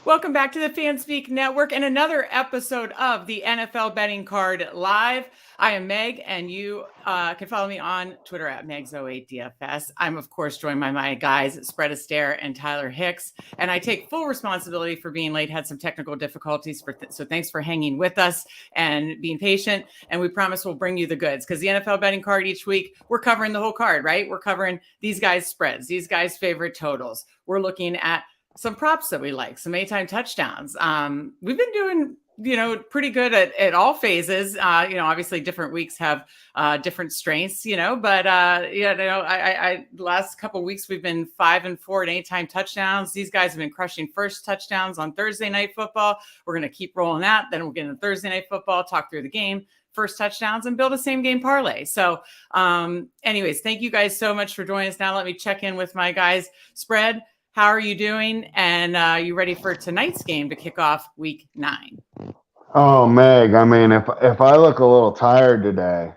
Welcome back to the FanSpeak Network and another episode of the NFL Betting Card Live. I am Meg, and you can follow me on Twitter at Megs08DFS. I'm, of course, joined by my guys, Astaire and Tyler Hicks, and I take full responsibility for being late, had some technical difficulties, so thanks for hanging with us and being patient, and we promise we'll bring you the goods, because the NFL Betting Card each week, we're covering the whole card, right? We're covering these guys' spreads, these guys' favorite totals. We're looking at some props that we like, some anytime touchdowns. We've been doing, pretty good at all phases. Obviously different weeks have different strengths, but I last couple of weeks we've been 5-4 at anytime touchdowns. These guys have been crushing first touchdowns on Thursday Night Football. We're going to keep rolling that. Then we'll get into Thursday Night Football, talk through the game, first touchdowns, and build a same game parlay. So anyways, thank you guys so much for joining us. Now let me check in with my guys. Spread, how are you doing? And you ready for tonight's game to kick off week 9? Oh, Meg, I mean, if I look a little tired today,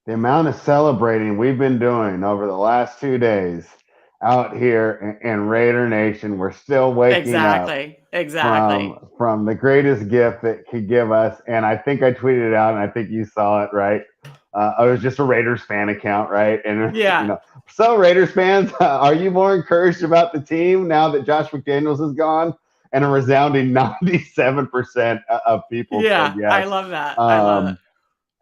the amount of celebrating we've been doing over the last 2 days out here in Raider Nation, we're still waking up. Exactly. From the greatest gift that could give us. And I think I tweeted it out, and I think you saw it, right? I was just a Raiders fan account, right? And yeah. So Raiders fans, are you more encouraged about the team now that Josh McDaniels is gone? And a resounding 97% of people said yes. I love that. I love it.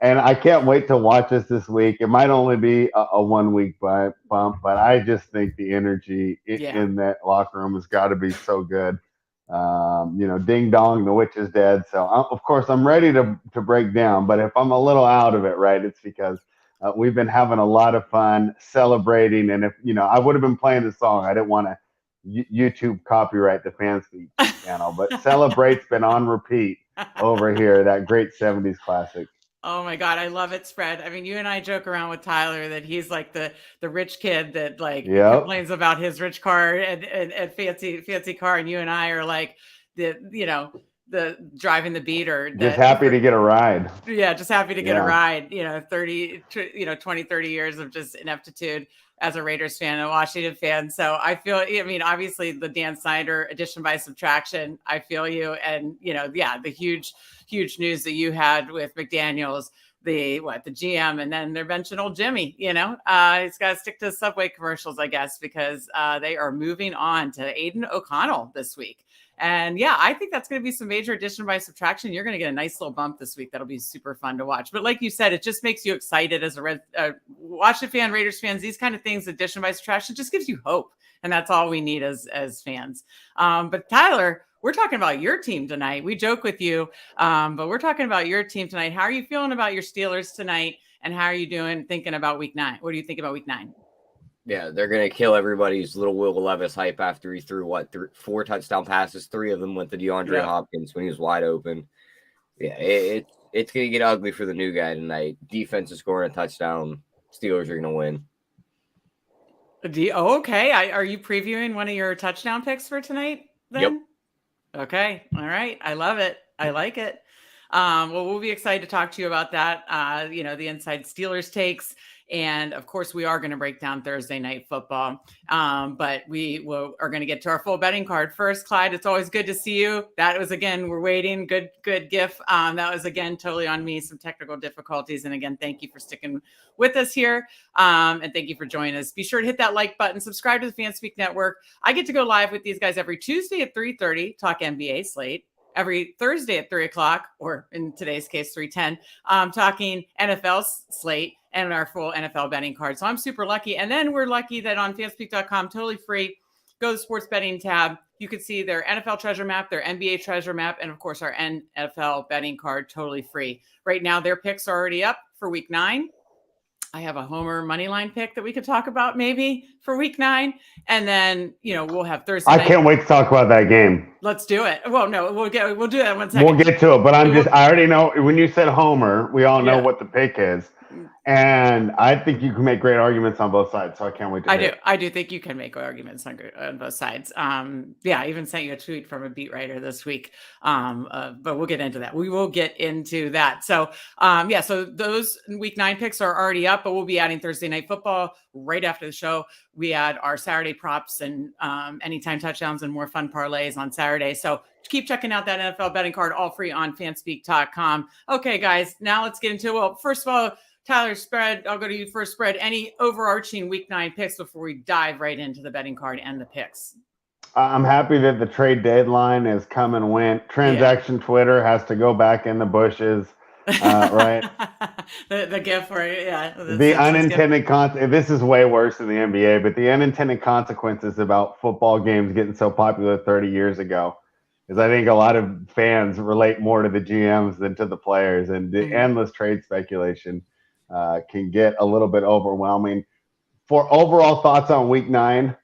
And I can't wait to watch this week. It might only be a 1 week bump, but I just think the energy in that locker room has got to be so good. Ding dong, the witch is dead. So of course I'm ready to break down. But if I'm a little out of it, right, it's because we've been having a lot of fun celebrating. And if I would have been playing the song, I didn't want to YouTube copyright the FanSpeak channel, but Celebrate's been on repeat over here. That great 70s classic. Oh my God, I love it, Spread. I mean, you and I joke around with Tyler that he's like the rich kid that complains about his rich car and fancy car, and you and I are like the driving the beater. Just happy to get a ride. Yeah, just happy to get a ride. 20, 30 years of just ineptitude as a Raiders fan and a Washington fan. So I feel, obviously the Dan Snyder addition by subtraction, I feel you. And, the huge news that you had with McDaniels, the GM, and then they're benching old Jimmy, he's got to stick to Subway commercials, I guess, because they are moving on to Aiden O'Connell this week. And I think that's going to be some major addition by subtraction. You're going to get a nice little bump this week. That'll be super fun to watch. But like you said, it just makes you excited as a Washington fan, Raiders fans. These kind of things, addition by subtraction, just gives you hope. And that's all we need as fans. But Tyler, we're talking about your team tonight. We joke with you, but we're talking about your team tonight. How are you feeling about your Steelers tonight? And how are you thinking about week 9? What do you think about week 9? Yeah, they're going to kill everybody's little Will Levis hype after he threw, 4 touchdown passes. 3 of them went to DeAndre Hopkins when he was wide open. Yeah, it's going to get ugly for the new guy tonight. Defense is scoring a touchdown. Steelers are going to win. Okay. Are you previewing one of your touchdown picks for tonight then? Yep. Okay. All right. I love it. I like it. Well, we'll be excited to talk to you about that. The Inside Steelers takes. And of course, we are going to break down Thursday Night Football. But we are going to get to our full betting card first. Clyde, it's always good to see you. That was, again, we're waiting. Good gif. That was, again, totally on me. Some technical difficulties. And again, thank you for sticking with us here. And thank you for joining us. Be sure to hit that like button. Subscribe to the FanSpeak Network. I get to go live with these guys every Tuesday at 3:30, talk NBA slate. Every Thursday at 3 o'clock, or in today's case, 3:10, talking NFL slate and our full NFL betting card. So I'm super lucky. And then we're lucky that on fanspeak.com, totally free, go to the sports betting tab. You can see their NFL treasure map, their NBA treasure map, and of course our NFL betting card, totally free. Right now, their picks are already up for week 9. I have a homer money line pick that we could talk about maybe for week 9. And then, we'll have Thursday night. I can't wait to talk about that game. Let's do it. Well, no, we'll do that one second. We'll get to it, but I already know when you said homer, we all know what the pick is. And I think you can make great arguments on both sides, so I can't wait to I do think you can make arguments on both sides. I even sent you a tweet from a beat writer this week, but we'll get into that. We will get into that. So, so those week 9 picks are already up, but we'll be adding Thursday Night Football right after the show. We add our Saturday props and anytime touchdowns and more fun parlays on Saturday. So keep checking out that NFL betting card, all free on fanspeak.com. Okay, guys, now let's get into it. Well, first of all, Tyler, spread. I'll go to you first. Spread. Any overarching week 9 picks before we dive right into the betting card and the picks? I'm happy that the trade deadline is come and went. Transaction Twitter has to go back in the bushes, right? the gift for it, yeah. The unintended consequences. This is way worse than the NBA, but the unintended consequences about football games getting so popular 30 years ago is I think a lot of fans relate more to the GMs than to the players, and the endless trade speculation can get a little bit overwhelming. For overall thoughts on week 9,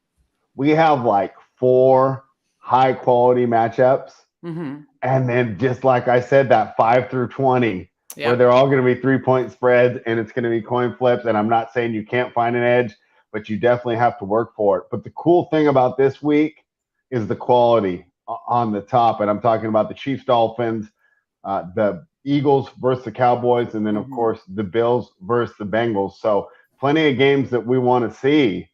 we have like 4 high quality matchups. And then just like I said, that 5 through 20, where they're all going to be 3-point spreads and it's going to be coin flips. And I'm not saying you can't find an edge, but you definitely have to work for it. But the cool thing about this week is the quality on the top. And I'm talking about the Chiefs, Dolphins, the Eagles versus the Cowboys, and then, of course, the Bills versus the Bengals. So plenty of games that we want to see.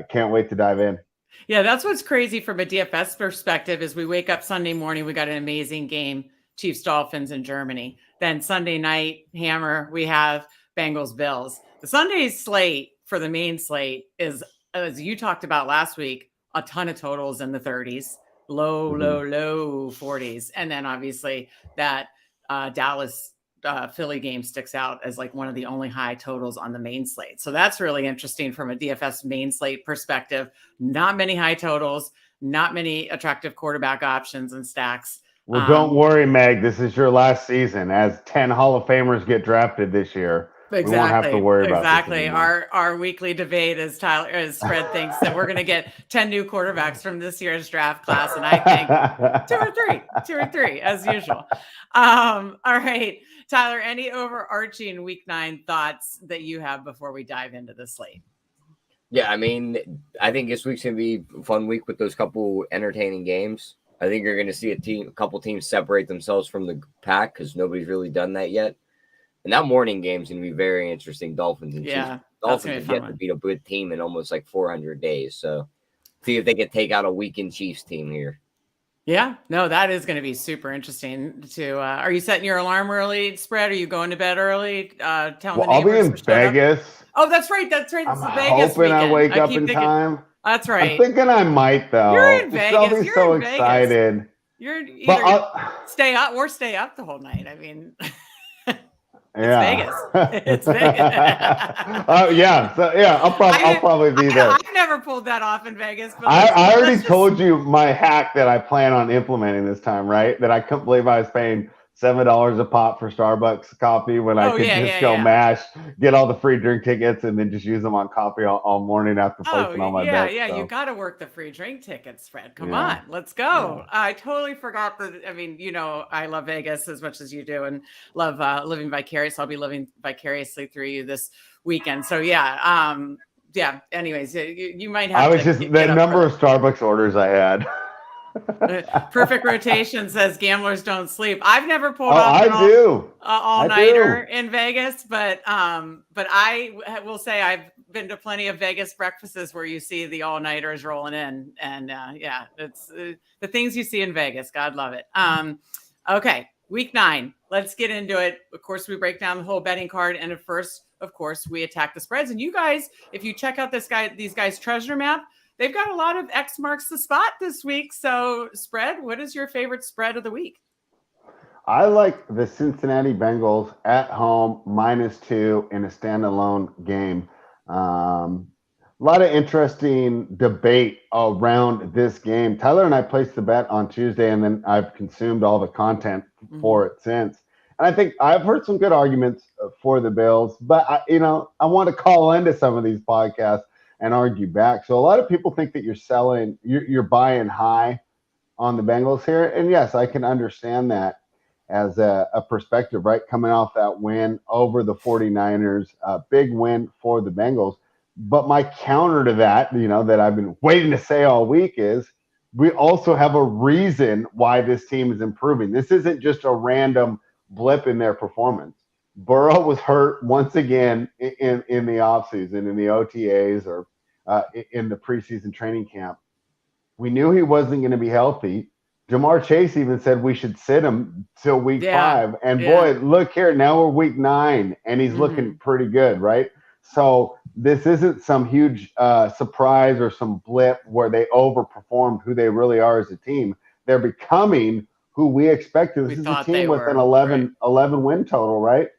Can't wait to dive in. Yeah, that's what's crazy from a DFS perspective is we wake up Sunday morning, we got an amazing game, Chiefs, Dolphins in Germany. Then Sunday night, hammer, we have Bengals, Bills. The Sunday slate for the main slate is, as you talked about last week, a ton of totals in the 30s, low 40s. And then obviously that Dallas Philly game sticks out as like one of the only high totals on the main slate. So that's really interesting from a DFS main slate perspective. Not many high totals, not many attractive quarterback options and stacks. Well, don't worry, Meg. This is your last season. As 10 Hall of Famers get drafted this year, we won't have to worry about this anymore. Our weekly debate is Spread thinks that we're going to get 10 new quarterbacks from this year's draft class, and I think two or three as usual. All right, Tyler, any overarching week 9 thoughts that you have before we dive into the slate? Yeah, I mean, I think this week's going to be a fun week with those couple entertaining games. I think you're going to see a couple teams separate themselves from the pack because nobody's really done that yet. And that morning game's going to be very interesting. Dolphins and Chiefs. Dolphins have yet to beat a good team in almost like 400 days. So see if they can take out a weakened Chiefs team here. Yeah, no, that is going to be super interesting to, are you setting your alarm early, Spread? Are you going to bed early? I'll be in Vegas. Oh, that's right. That's right. I'm Vegas hoping weekend. I wake up in time. That's right. I'm thinking I might, though. You're in Vegas. I'll be so excited. You're either stay up the whole night. I mean, Vegas. It's Vegas. I'll probably be there. I've never pulled that off in Vegas. But I already told you my hack that I plan on implementing this time, right? That I couldn't believe I was paying $7 a pop for Starbucks coffee when I could go mash, get all the free drink tickets, and then just use them on coffee all morning after placing all my bets. Yeah, you got to work the free drink tickets, Fred. Come on, let's go. I totally forgot that. I mean, I love Vegas as much as you do and love living vicariously. I'll be living vicariously through you this weekend. So, anyways, you might have the number of Starbucks orders I had. Perfect rotation says gamblers don't sleep. I've never pulled off an all-nighter in Vegas, but I will say I've been to plenty of Vegas breakfasts where you see the all-nighters rolling in, and it's the things you see in Vegas. God love it. Okay, week 9. Let's get into it. Of course, we break down the whole betting card, and at first, of course, we attack the spreads. And you guys, if you check out these guys' treasure map, they've got a lot of X marks the spot this week. So, Spread, what is your favorite spread of the week? I like the Cincinnati Bengals at home, -2 in a standalone game. A lot of interesting debate around this game. Tyler and I placed the bet on Tuesday, and then I've consumed all the content for it since. And I think I've heard some good arguments for the Bills, but I want to call into some of these podcasts and argue back. So a lot of people think that you're buying high on the Bengals here. And yes, I can understand that. as a perspective, right? Coming off that win over the 49ers, big win for the Bengals. But my counter to that, that I've been waiting to say all week is we also have a reason why this team is improving. This isn't just a random blip in their performance. Burrow was hurt once again in the offseason, in the OTAs or in the preseason training camp. We knew he wasn't going to be healthy. Jamar Chase even said we should sit him till week 5. And boy, look here, now we're week 9, and he's looking pretty good, right? So this isn't some huge surprise or some blip where they overperformed who they really are as a team. They're becoming who we expected. This is a team with an 11 win total, right?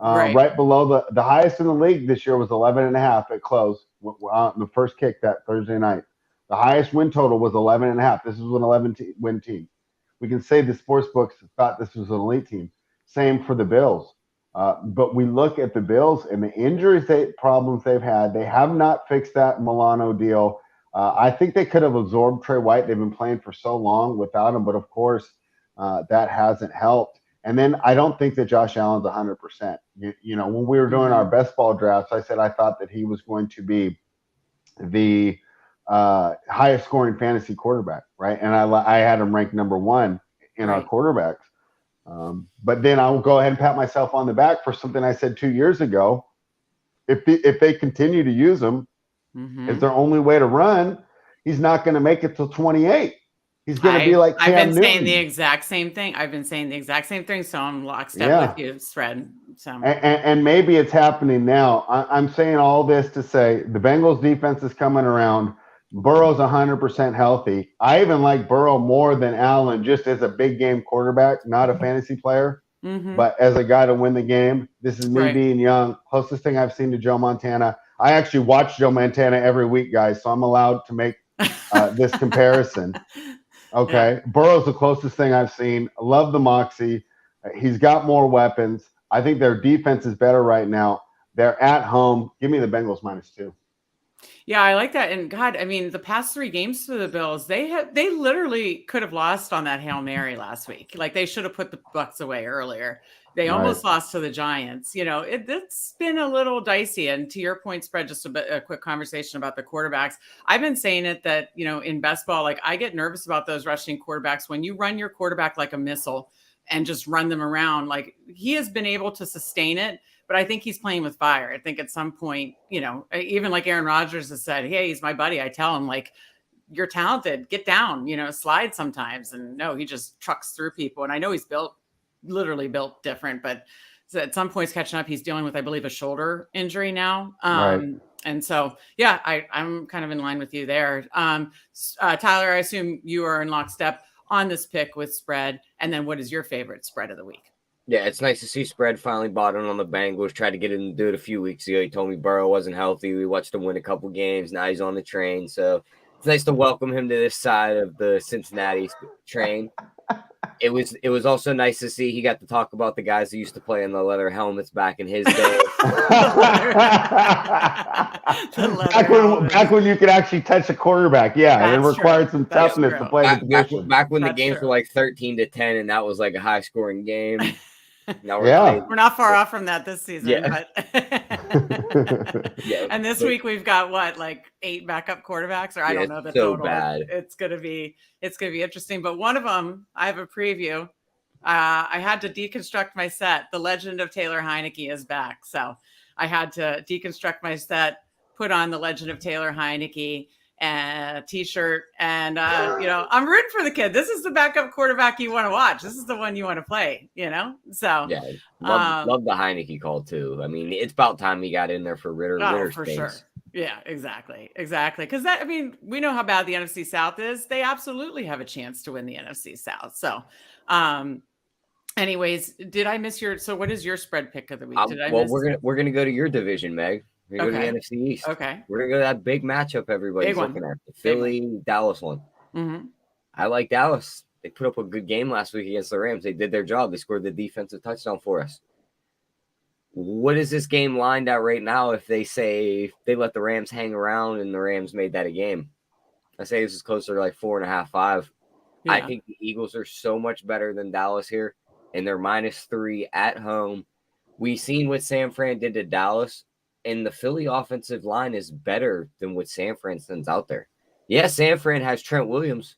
Right below the highest in the league this year was 11.5 at close. The first kick that Thursday night. The highest win total was 11.5. This was an 11-win team. We can say the sports books thought this was an elite team. Same for the Bills. But we look at the Bills and the injuries problems they've had. They have not fixed that Milano deal. I think they could have absorbed Trey White. They've been playing for so long without him, but of course that hasn't helped. And then I don't think that Josh Allen's 100%. When we were doing our best ball drafts, I said I thought that he was going to be the highest scoring fantasy quarterback, right? And I had him ranked number 1 in our quarterbacks. But then I'll go ahead and pat myself on the back for something I said 2 years ago. If they continue to use him, it's their only way to run. He's not going to make it till 28. He's going to be like Cam I've been Newton. saying the exact same thing. So I'm lockstep with you, Fred. So and maybe it's happening now. I'm saying all this to say the Bengals defense is coming around. Burrow's 100% healthy. I even like Burrow more than Allen just as a big game quarterback, not a fantasy player, but as a guy to win the game. This is me being young. Closest thing I've seen to Joe Montana. I actually watch Joe Montana every week, guys, so I'm allowed to make this comparison. Okay. Yeah. Burrow's the closest thing I've seen. I love the moxie. He's got more weapons. I think their defense is better right now. They're at home. Give me the Bengals -2. Yeah, I like that. And God, I mean, the past 3 games for the Bills, they literally could have lost on that Hail Mary last week. Like they should have put the Bucs away earlier. They almost lost to the Giants. It's been a little dicey. And to your point, Spread, just a quick conversation about the quarterbacks. I've been saying it that, in best ball, like I get nervous about those rushing quarterbacks. When you run your quarterback like a missile and just run them around, like he has been able to sustain it. But I think he's playing with fire. I think at some point, even like Aaron Rodgers has said, hey, he's my buddy. I tell him, like, you're talented. Get down, slide sometimes. And no, he just trucks through people. And I know he's literally built different. But at some points catching up, he's dealing with, I believe, a shoulder injury now. And so, yeah, I'm kind of in line with you there. Tyler, I assume you are in lockstep on this pick with Spread. And then what is your favorite spread of the week? Yeah, it's nice to see Spread finally bought in on the Bengals. Tried to get him to do it a few weeks ago. He told me Burrow wasn't healthy. We watched him win a couple games. Now he's on the train. So it's nice to welcome him to this side of the Cincinnati train. It was also nice to see he got to talk about the guys that used to play in the leather helmets back in his day. back when you could actually touch a quarterback. Yeah, it required some toughness to play the position. Back when the games were like 13-10 and that was like a high-scoring game. Now we're not far off from that this season. Yeah. But and this week we've got like 8 backup quarterbacks, or I don't know the total. Bad. It's gonna be interesting. But one of them, I have a preview. I had to deconstruct my set. The Legend of Taylor Heineke is back, so I had to deconstruct my set, put on the Legend of Taylor Heineke and T-shirt, and I'm rooting for the kid. This is the backup quarterback you want to watch. This is the one you want to play. So yeah, love the Heineke call too. I mean, it's about time he got in there for Ritter for sure. Yeah, exactly. Because we know how bad the NFC South is. They absolutely have a chance to win the NFC South. So, anyways, did I miss your? So, what is your spread pick of the week? We're gonna go to your division, Meg. We're going to go to the NFC East. Okay. We're going to go to that big matchup everybody's looking at. The Philly-Dallas one. Mm-hmm. I like Dallas. They put up a good game last week against the Rams. They did their job. They scored the defensive touchdown for us. What is this game lined at right now if they let the Rams hang around and the Rams made that a game? I say this is closer to like 4.5, 5. Yeah. I think the Eagles are so much better than Dallas here. and they're -3 at home. We seen what San Fran did to Dallas, and the Philly offensive line is better than what San Fran sends out there. Yeah, San Fran has Trent Williams,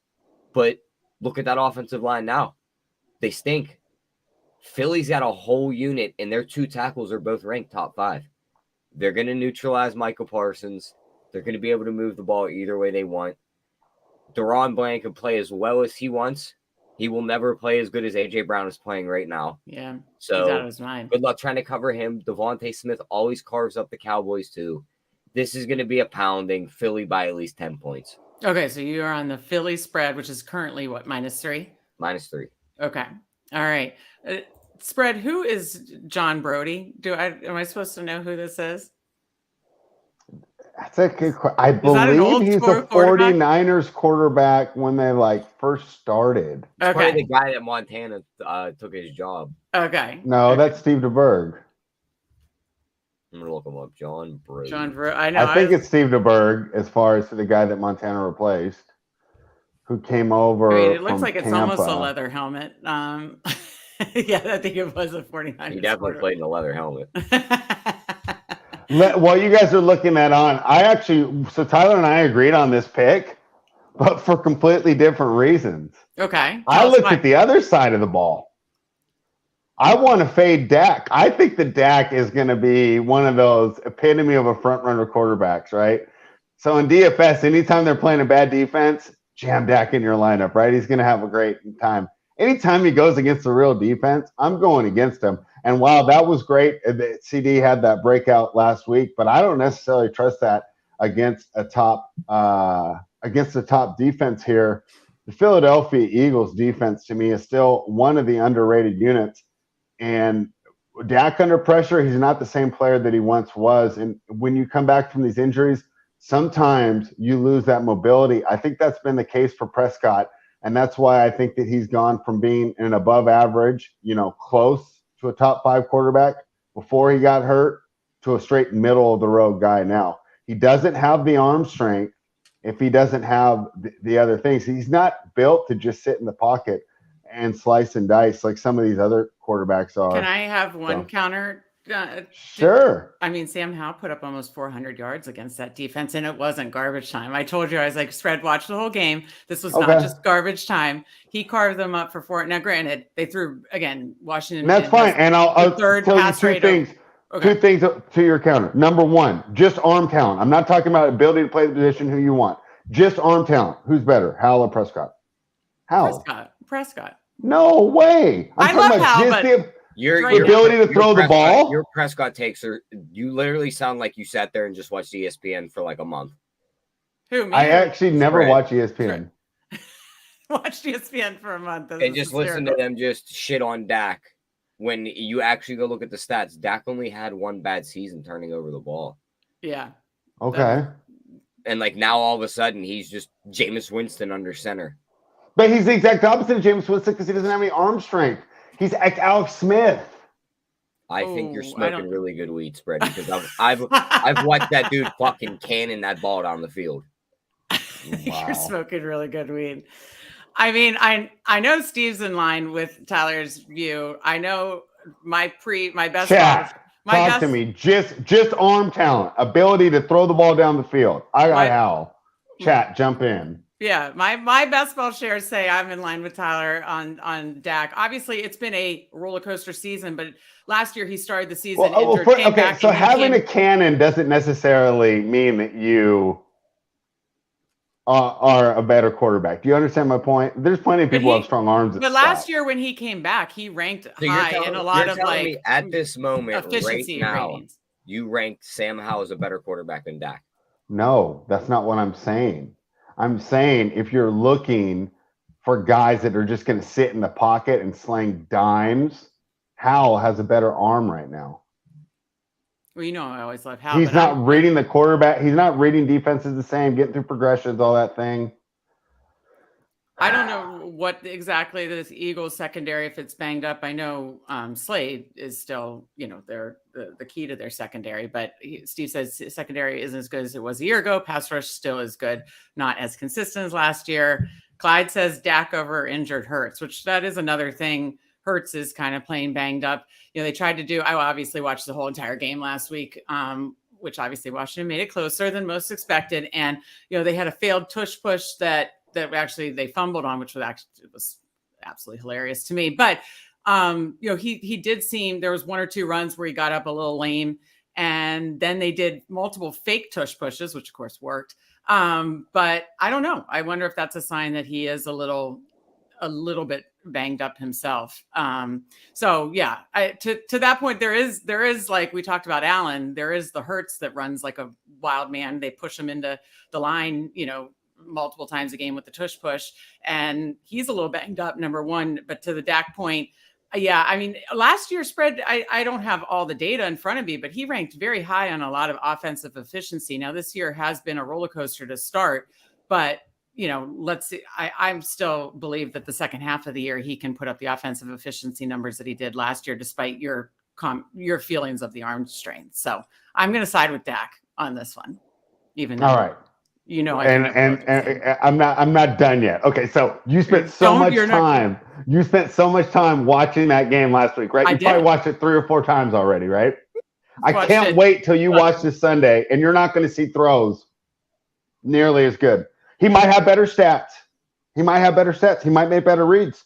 but look at that offensive line now. They stink. Philly's got a whole unit, and their 2 tackles are both ranked top 5. They're going to neutralize Michael Parsons. They're going to be able to move the ball either way they want. Deron Bland can play as well as he wants. He will never play as good as A.J. Brown is playing right now. Yeah, so he's out of his mind. Good luck trying to cover him. Devontae Smith always carves up the Cowboys too. This is going to be a pounding. Philly by at least 10 points. Okay, so you are on the Philly spread, which is currently what, -3? -3. Okay, all right. Spread. Who is John Brody? Am I supposed to know who this is? That's a good question. I believe he's the 49ers quarterback when they first started. Okay. Probably the guy that Montana took his job. Okay. No, that's Steve DeBerg. I'm gonna look him up. John Brody. John Brody. I know. I think it's Steve DeBerg as far as the guy that Montana replaced, who came over. I mean, it looks like it's Tampa. almost a leather helmet. Yeah, I think it was a 49ers. He definitely played in a leather helmet. While you guys are looking that on, so Tyler and I agreed on this pick, but for completely different reasons. Okay. I looked at the other side of the ball. I want to fade Dak. I think that Dak is going to be one of those epitome of a front runner quarterbacks, right? So in DFS, anytime they're playing a bad defense, jam Dak in your lineup, right? He's going to have a great time. Anytime he goes against a real defense, I'm going against him. And while that was great, CD had that breakout last week, but I don't necessarily trust that against a top defense here. The Philadelphia Eagles defense to me is still one of the underrated units. And Dak under pressure, he's not the same player that he once was. And when you come back from these injuries, sometimes you lose that mobility. I think that's been the case for Prescott. And that's why I think that he's gone from being an above average, close to a top 5 quarterback before he got hurt to a straight middle of the road guy now. He doesn't have the arm strength if he doesn't have the other things. He's not built to just sit in the pocket and slice and dice like some of these other quarterbacks are. Can I have one counter? Sure. I mean, Sam Howell put up almost 400 yards against that defense, and it wasn't garbage time. I told you, I was like, Spread, watch the whole game. This was not just garbage time. He carved them up for 4. Now, granted, they threw, again, Washington. And that's fine. And I'll tell you 2 things. Okay. 2 things to your counter. Number 1, just arm talent. I'm not talking about ability to play the position who you want. Just arm talent. Who's better, Howell or Prescott? Howell. Prescott. No way. I love Howell, but your ability to throw the ball. Your Prescott takes are. You literally sound like you sat there and just watched ESPN for like a month. Who? Me? I actually never watch ESPN. Watched ESPN for a month. And just listen to them just shit on Dak. When you actually go look at the stats, Dak only had 1 bad season turning over the ball. Yeah. Okay. And now all of a sudden he's just Jameis Winston under center. But he's the exact opposite of Jameis Winston because he doesn't have any arm strength. He's like Alex Smith. I think you're smoking really good weed, Spread, because I've watched that dude fucking cannon that ball down the field. Wow. You're smoking really good weed. I mean, I know Steve's in line with Tyler's view. I know my best. Chat, talk to me. Just arm talent, ability to throw the ball down the field. I got Howell. Chat, jump in. Yeah, my best ball shares say I'm in line with Tyler on Dak. Obviously, it's been a roller coaster season, but last year he started the season injured. So having a cannon doesn't necessarily mean that you are a better quarterback. Do you understand my point? There's plenty of people who have strong arms. But last year when he came back, he ranked high in a lot of at this moment efficiency right now, ratings. You ranked Sam Howell as a better quarterback than Dak. No, that's not what I'm saying. I'm saying if you're looking for guys that are just going to sit in the pocket and slang dimes, Howell has a better arm right now. Well, I always love Howell. He's not reading the quarterback. He's not reading defenses the same, getting through progressions, all that thing. I don't know what exactly this Eagles secondary, if it's banged up. I know Slade is still, they're the key to their secondary, but Steve says secondary isn't as good as it was a year ago. Pass rush still is good, not as consistent as last year. Clyde says Dak over injured Hurts, which that is another thing Hurts is kind of playing banged up. They tried to do, I obviously watched the whole entire game last week, which obviously Washington made it closer than most expected. And, they had a failed tush push that actually they fumbled on, which was absolutely hilarious to me. But, he did seem, there was one or two runs where he got up a little lame, and then they did multiple fake tush pushes, which of course worked. But I don't know. I wonder if that's a sign that he is a little bit banged up himself. So yeah, to that point, there is like we talked about Allen, there is the Hurts that runs like a wild man. They push him into the line, multiple times a game with the tush push, and he's a little banged up, number one. But to the Dak point, yeah, I mean, last year's spread, I don't have all the data in front of me, but he ranked very high on a lot of offensive efficiency. Now this year has been a roller coaster to start, but let's see. I still believe that the second half of the year, he can put up the offensive efficiency numbers that he did last year, despite your feelings of the arm strength. So I'm going to side with Dak on this one, even though, all right. I'm not done yet. Okay. So you spent so much time watching that game last week, right? You probably watched it 3 or 4 times already, right? I can't wait till you watch this Sunday, and you're not going to see throws nearly as good. He might have better stats. He might make better reads.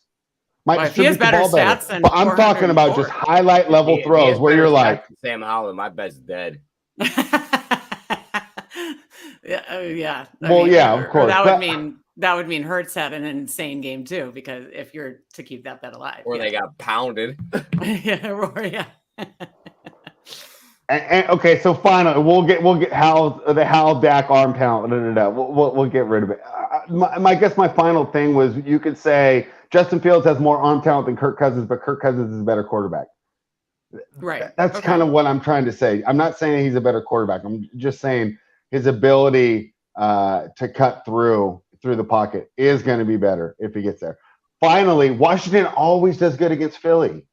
If he has better stats than but I'm talking about just highlight level throws where you're like, Sam Howell, my bet's dead. Yeah. Well, of course. That would mean Hurts had an insane game too, because if you're to keep that bet alive, or they got pounded. yeah. And okay, so finally, we'll get Hal Dak arm talent. We'll get rid of it. I guess my final thing was, you could say Justin Fields has more arm talent than Kirk Cousins, but Kirk Cousins is a better quarterback. Right. That's kind of what I'm trying to say. I'm not saying he's a better quarterback. I'm just saying his ability to cut through the pocket is going to be better if he gets there. Finally, Washington always does good against Philly.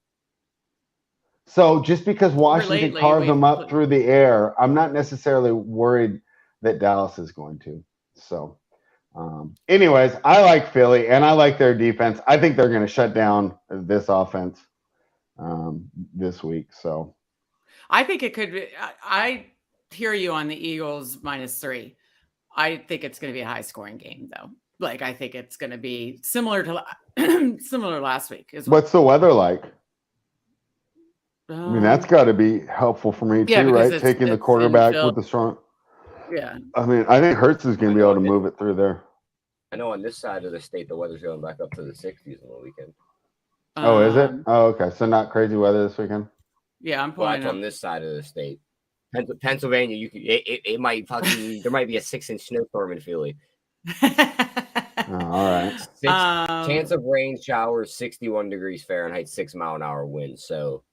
So just because Washington carved them up through the air, I'm not necessarily worried that Dallas is going to. So anyways, I like Philly, and I like their defense. I think they're going to shut down this offense this week. So I think it could be. I hear you on the Eagles -3. I think it's going to be a high-scoring game, though. Like, I think it's going to be similar to last week. What's the weather like? I mean, that's got to be helpful for me too, right? Taking the quarterback with the strong. Yeah. I mean, I think Hurts is going to be able to move it through there. I know on this side of the state, the weather's going back up to the 60s on the weekend. Oh, is it? Oh, okay. So not crazy weather this weekend. Yeah, I'm pulling on this side of the state. Pennsylvania, it might fucking there might be a 6-inch snowstorm in Philly. All right. Chance of rain showers, 61 degrees Fahrenheit, 6-mile-an-hour winds. So.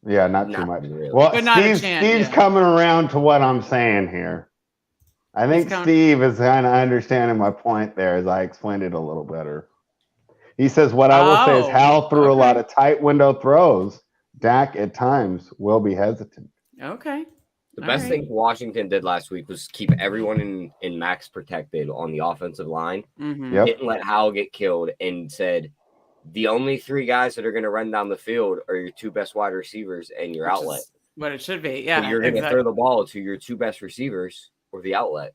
Yeah, not too much. Really. Well, Steve's coming around to what I'm saying here. I think Steve is kind of understanding my point there as I explained it a little better. He says, what I will say is Hal threw a lot of tight window throws. Dak at times will be hesitant. Okay. The best thing Washington did last week was keep everyone in max protected on the offensive line. Mm-hmm. Yep. Didn't let Howell get killed, and said, the only 3 guys that are going to run down the field are your 2 best wide receivers and your outlet. What it should be, yeah. So you're going to throw the ball to your 2 best receivers or the outlet.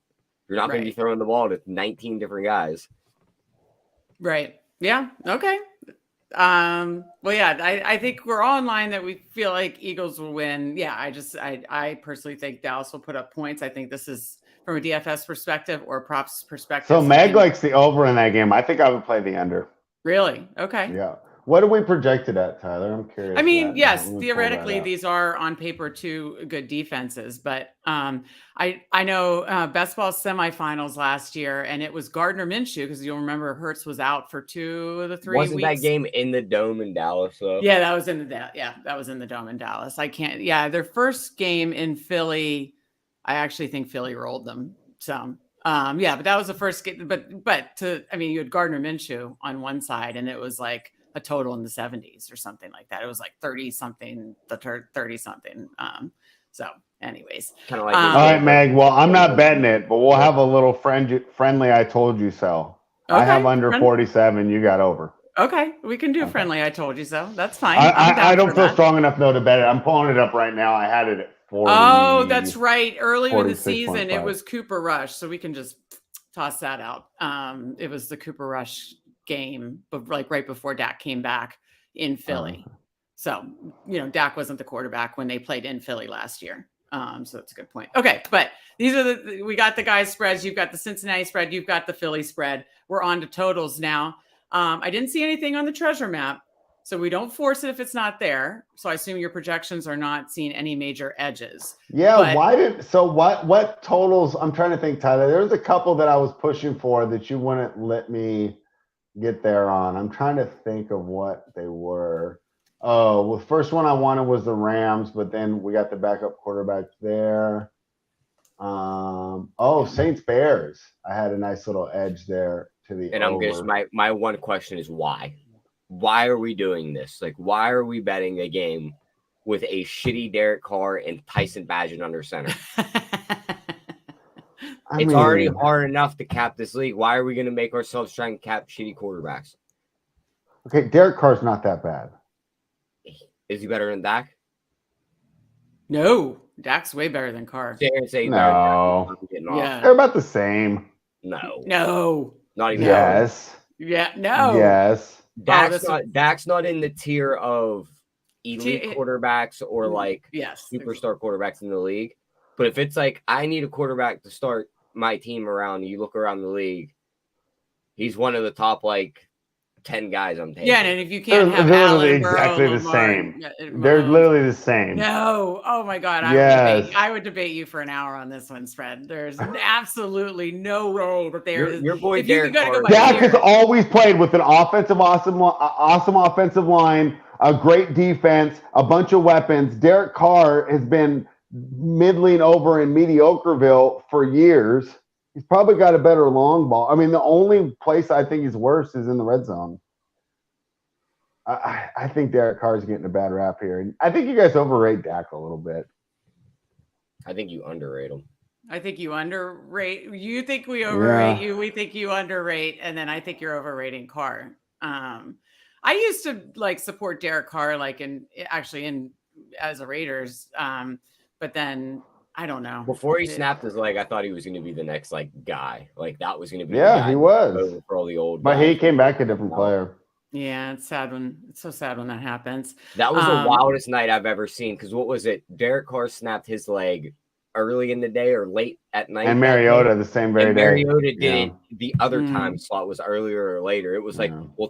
You're not going to be throwing the ball to 19 different guys. Right. Yeah. Okay. Well, yeah, I think we're all in line that we feel like Eagles will win. Yeah, I personally think Dallas will put up points. I think this is from a DFS perspective or a props perspective. So Meg likes the over in that game. I think I would play the under. Really? Okay. Yeah. What are we projected at, Tyler? I'm curious. I mean, yes, theoretically, these are on paper 2 good defenses, but I know best ball semifinals last year, and it was Gardner Minshew, because you'll remember Hurts was out for 2 of the 3 weeks. Wasn't that game in the Dome in Dallas, though? Yeah, that was in the Dome in Dallas. Their first game in Philly, I actually think Philly rolled them. So but that was the first game. But you had Gardner Minshew on one side, and it was like a total in the 70s or something like that. It was like 30-something. So anyways. Kind of like all right, Meg. Well, I'm not betting it, but we'll have a little friendly I told you so. Okay, I have under 47. You got over. Okay, we can do friendly. I told you so. That's fine. I don't feel strong enough though to bet it. I'm pulling it up right now. I had it at 40. Oh, that's right. Earlier in the 46.5. season, it was Cooper Rush, so we can just toss that out. It was the Cooper Rush game, but like right before Dak came back in Philly. So, Dak wasn't the quarterback when they played in Philly last year. So that's a good point. Okay, but these are we got the guys spreads. You've got the Cincinnati spread. You've got the Philly spread. We're on to totals now. I didn't see anything on the treasure map, so we don't force it if it's not there. So I assume your projections are not seeing any major edges. Yeah. What totals? I'm trying to think, Tyler. There's a couple that I was pushing for that you wouldn't let me get there on. I'm trying to think of what they were. Oh, well, the first one I wanted was the Rams, but then we got the backup quarterback there. Saints Bears. I had a nice little edge there to the And over. I'm just my one question is why? Why are we doing this? Like, why are we betting a game with a shitty Derek Carr and Tyson Bagent under center? It's already hard enough to cap this league. Why are we going to make ourselves try and cap shitty quarterbacks? Okay, Derek Carr's not that bad. Is he better than Dak? No, Dak's way better than Carr. No. Yeah. They're about the same. No. Not even. Yes. Yeah. No. Yes. Dak's not in the tier of elite quarterbacks or like superstar quarterbacks in the league. But if it's like I need a quarterback to start my team around, you look around the league, he's one of the top 10 guys I'm taking. Yeah, and if you can't have Allen, exactly Burrow, the Lamar, same. They're literally the same. No. Oh my God. I would debate you for an hour on this one, spread. There's absolutely no way that they're your boy Derek Carr. Dak has always played with an awesome offensive line, a great defense, a bunch of weapons. Derek Carr has been middling over in Mediocriville for years. He's probably got a better long ball. I mean, the only place I think he's worse is in the red zone. I think Derek Carr is getting a bad rap here. And I think you guys overrate Dak a little bit. I think you underrate him. I think you underrate. You think we overrate you. We think you underrate. And then I think you're overrating Carr. I used to support Derek Carr, as a Raiders. But then I don't know. Before he snapped his leg, I thought he was going to be the next guy. That was going to be. Yeah, he was. For all the old. But he came back a different player. Yeah, it's so sad when that happens. That was the wildest night I've ever seen. Because what was it? Derek Carr snapped his leg early in the day or late at night. And Mariota the same very day. Mariota did it the other time slot was earlier or later. It was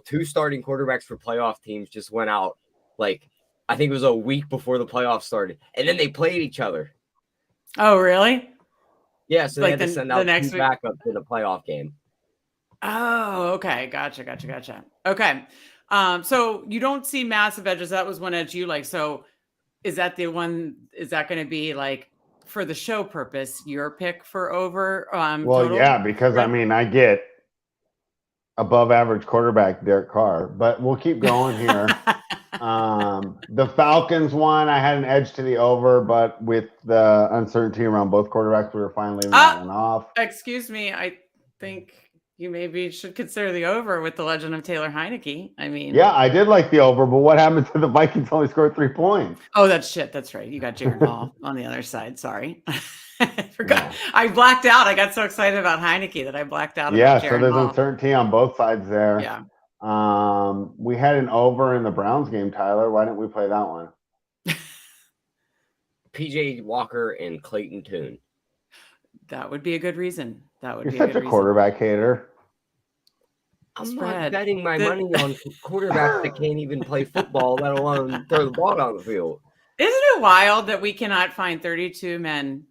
two starting quarterbacks for playoff teams just went out. I think it was a week before the playoffs started. And then they played each other. Oh, really? Yeah, so they had to send out two backups in a playoff game. Oh, okay. Gotcha. Okay. So you don't see massive edges. That was one edge you like. So is that the one? Is that going to be for the show purpose, your pick for over? Well, yeah, because I get above average quarterback Derek Carr, but we'll keep going here. The Falcons one, I had an edge to the over, but with the uncertainty around both quarterbacks, we were finally leaving that one off. Excuse me. I think you maybe should consider the over with the legend of Taylor Heineke. Yeah, I did like the over, but what happened to the Vikings only scored 3 points? Oh, that's right. You got Jared Hall on the other side. Sorry. I forgot. Yeah. I blacked out. I got so excited about Heineke that I blacked out. Yeah, so there's uncertainty on both sides there. Yeah. We had an over in the Browns game, Tyler. Why didn't we play that one? PJ Walker and Clayton Tune. That would be a good reason. You're such a quarterback hater. I'm not betting my money on quarterbacks that can't even play football, let alone throw the ball down the field. Isn't it wild that we cannot find 32 men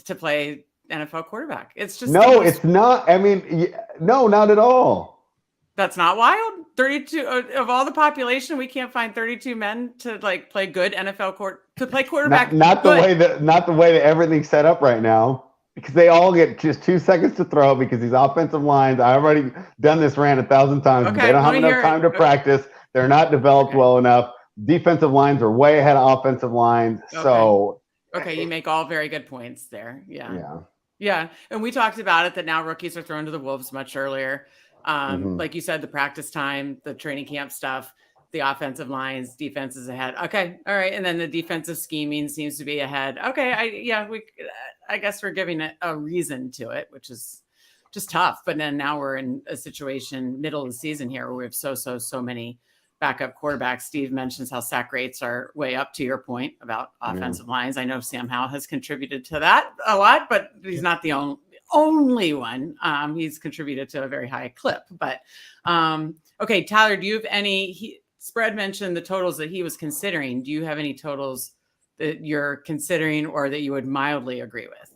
to play NFL quarterback? It's just it's not. No, not at all. That's not wild. 32 of all the population, we can't find 32 men to play good NFL to play quarterback. Not the way that everything's set up right now. Because they all get just 2 seconds to throw because these offensive lines. I've already done this rant 1,000 times. Okay, they don't have enough time to practice. They're not developed well enough. Defensive lines are way ahead of offensive lines. Okay. So you make all very good points there. Yeah. And we talked about it that now rookies are thrown to the wolves much earlier. Like you said, the practice time, the training camp stuff, the offensive lines, defense is ahead. Okay. All right. And then the defensive scheming seems to be ahead. Okay. I guess we're giving it a reason to it, which is just tough. But then now we're in a situation middle of the season here where we have so many backup quarterbacks. Steve mentions how sack rates are way up, to your point about offensive lines. I know Sam Howell has contributed to that a lot, but he's not the only one. He's contributed to a very high clip. But okay, Tyler, do you have any? Spread mentioned the totals that he was considering. Do you have any totals that you're considering or that you would mildly agree with?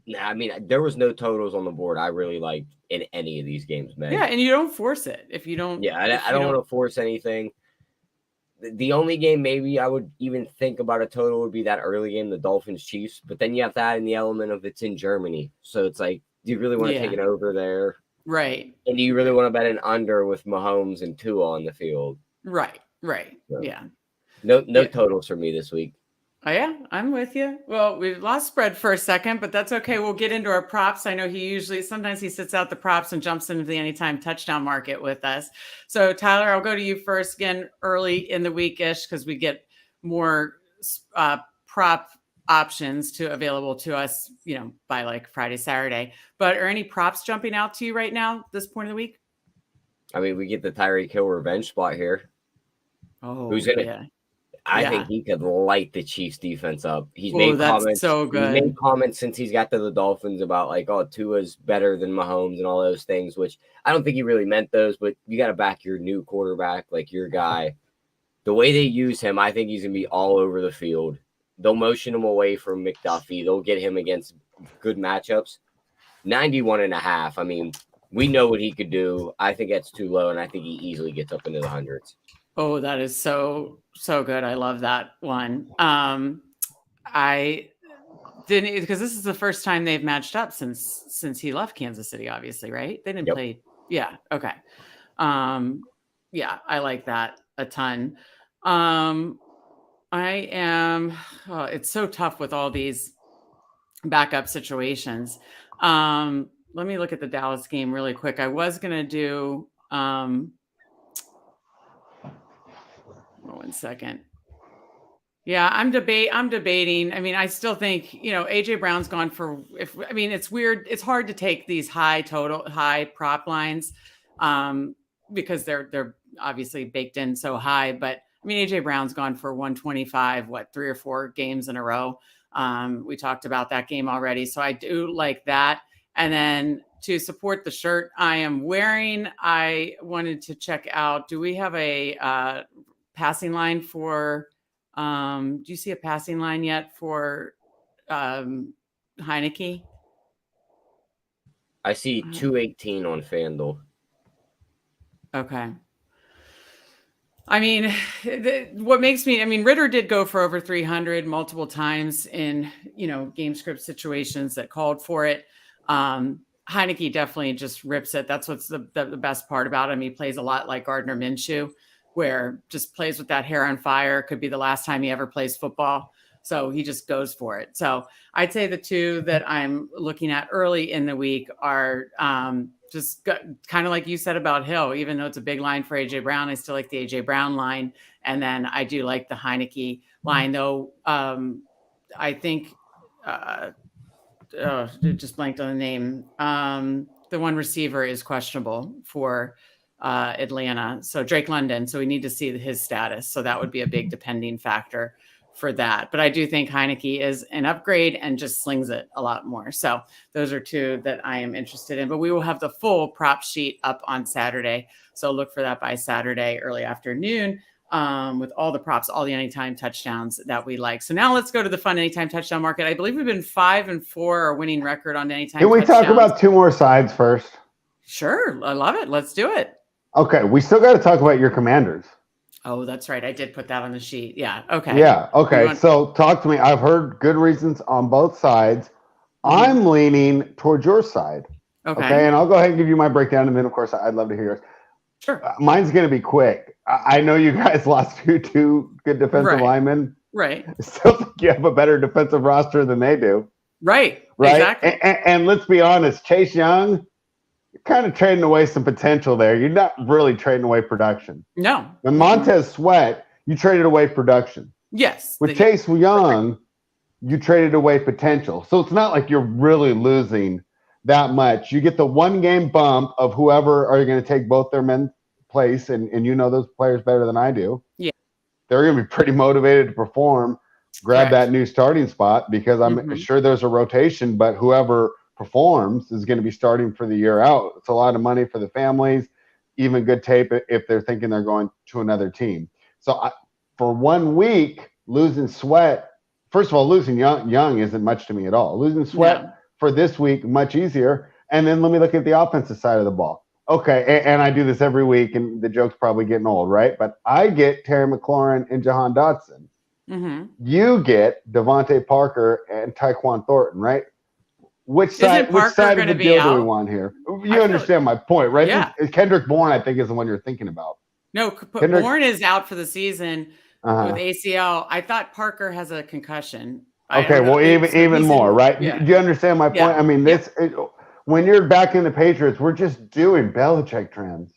Nah, I mean, there was no totals on the board I really liked in any of these games, man. Yeah, and you don't force it if you don't. Yeah, I don't want to force anything. The only game maybe I would even think about a total would be that early game, the Dolphins-Chiefs. But then you have to add in the element of it's in Germany. So it's like, do you really want to take it over there? Right. And do you really want to bet an under with Mahomes and Tua on the field? Right. So, yeah. No totals for me this week. Oh, yeah, I'm with you. Well, we've lost spread for a second, but that's okay. We'll get into our props. I know sometimes he sits out the props and jumps into the anytime touchdown market with us. So, Tyler, I'll go to you first again early in the week-ish because we get more prop options available to us, by like Friday, Saturday. But are any props jumping out to you right now, this point of the week? I mean, we get the Tyreek Hill revenge spot here. Oh, who's in it? I think he could light the Chiefs defense up. He's made comments. So good. He's made comments since he's got to the Dolphins about like, oh, Tua's better than Mahomes and all those things, which I don't think he really meant those, but you got to back your new quarterback, like your guy. The way they use him, I think he's going to be all over the field. They'll motion him away from McDuffie. They'll get him against good matchups. 91.5. I mean, we know what he could do. I think that's too low, and I think he easily gets up into the hundreds. Oh, that is so good. I love that one. I didn't, because this is the first time they've matched up since he left Kansas City, obviously, right? They didn't play. Yeah. Okay. Yeah, I like that a ton. It's so tough with all these backup situations. Let me look at the Dallas game really quick. I was going to do, 1 second. Yeah, I'm debating. I mean, I still think, AJ Brown's gone for, it's weird. It's hard to take these high prop lines because they're obviously baked in so high, but I mean, AJ Brown's gone for 125, 3 or 4 games in a row. We talked about that game already. So I do like that. And then to support the shirt I am wearing, I wanted to check out, do we have a passing line for, do you see a passing line yet for Heineke? I see 218 on FanDuel. Okay. I mean, what makes me, Ritter did go for over 300 multiple times in, game script situations that called for it. Heineke definitely just rips it. That's what's the best part about him. He plays a lot like Gardner Minshew, where just plays with that hair on fire. Could be the last time he ever plays football. So he just goes for it. So I'd say the two that I'm looking at early in the week are just kind of like you said about Hill. Even though it's a big line for AJ Brown, I still like the AJ Brown line. And then I do like the Heineke line, though. I think just blanked on the name. The one receiver is questionable for Atlanta. So Drake London. So we need to see his status. So that would be a big depending factor for that. But I do think Heineke is an upgrade and just slings it a lot more. So those are two that I am interested in. But we will have the full prop sheet up on Saturday. So look for that by Saturday, early afternoon, with all the props, all the anytime touchdowns that we like. So now let's go to the fun anytime touchdown market. I believe we've been 5-4, our winning record on anytime. Can we talk about 2 more sides first? Sure. I love it. Let's do it. Okay. We still got to talk about your Commanders. Oh, that's right. I did put that on the sheet. Yeah. Okay. Yeah. Okay. So talk to me. I've heard good reasons on both sides. I'm leaning towards your side. Okay. And I'll go ahead and give you my breakdown in a minute. Of course, I'd love to hear yours. Sure. Mine's going to be quick. I know you guys lost two good defensive linemen. Right. I still think you have a better defensive roster than they do. Right. Right. Exactly. And let's be honest, Chase Young, kind of trading away some potential there. You're not really trading away production. No. When Montez Sweat, you traded away production. Yes. With Chase Young, you traded away potential. So it's not like you're really losing that much. You get the 1 game bump of whoever are going to take both their men's place, and you know those players better than I do. Yeah. They're going to be pretty motivated to perform, grab that new starting spot, because I'm sure there's a rotation, but whoever performs is going to be starting for the year out. It's a lot of money for the families, even good tape if they're thinking they're going to another team. So for 1 week, losing Sweat, first of all, losing Young isn't much to me at all. Losing Sweat for this week, much easier. And then let me look at the offensive side of the ball. Okay, and I do this every week, and the joke's probably getting old, right? But I get Terry McLaurin and Jahan Dotson. You get Devontae Parker and Tyquan Thornton, right? Which side of the deal do we want here? You understand my point, right? Yeah. Kendrick Bourne, I think, is the one you're thinking about. No, Bourne is out for the season with ACL. I thought Parker has a concussion. Okay, well, even more, right? Do you understand my point? Yeah. I mean, when you're back in the Patriots, we're just doing Belichick trends.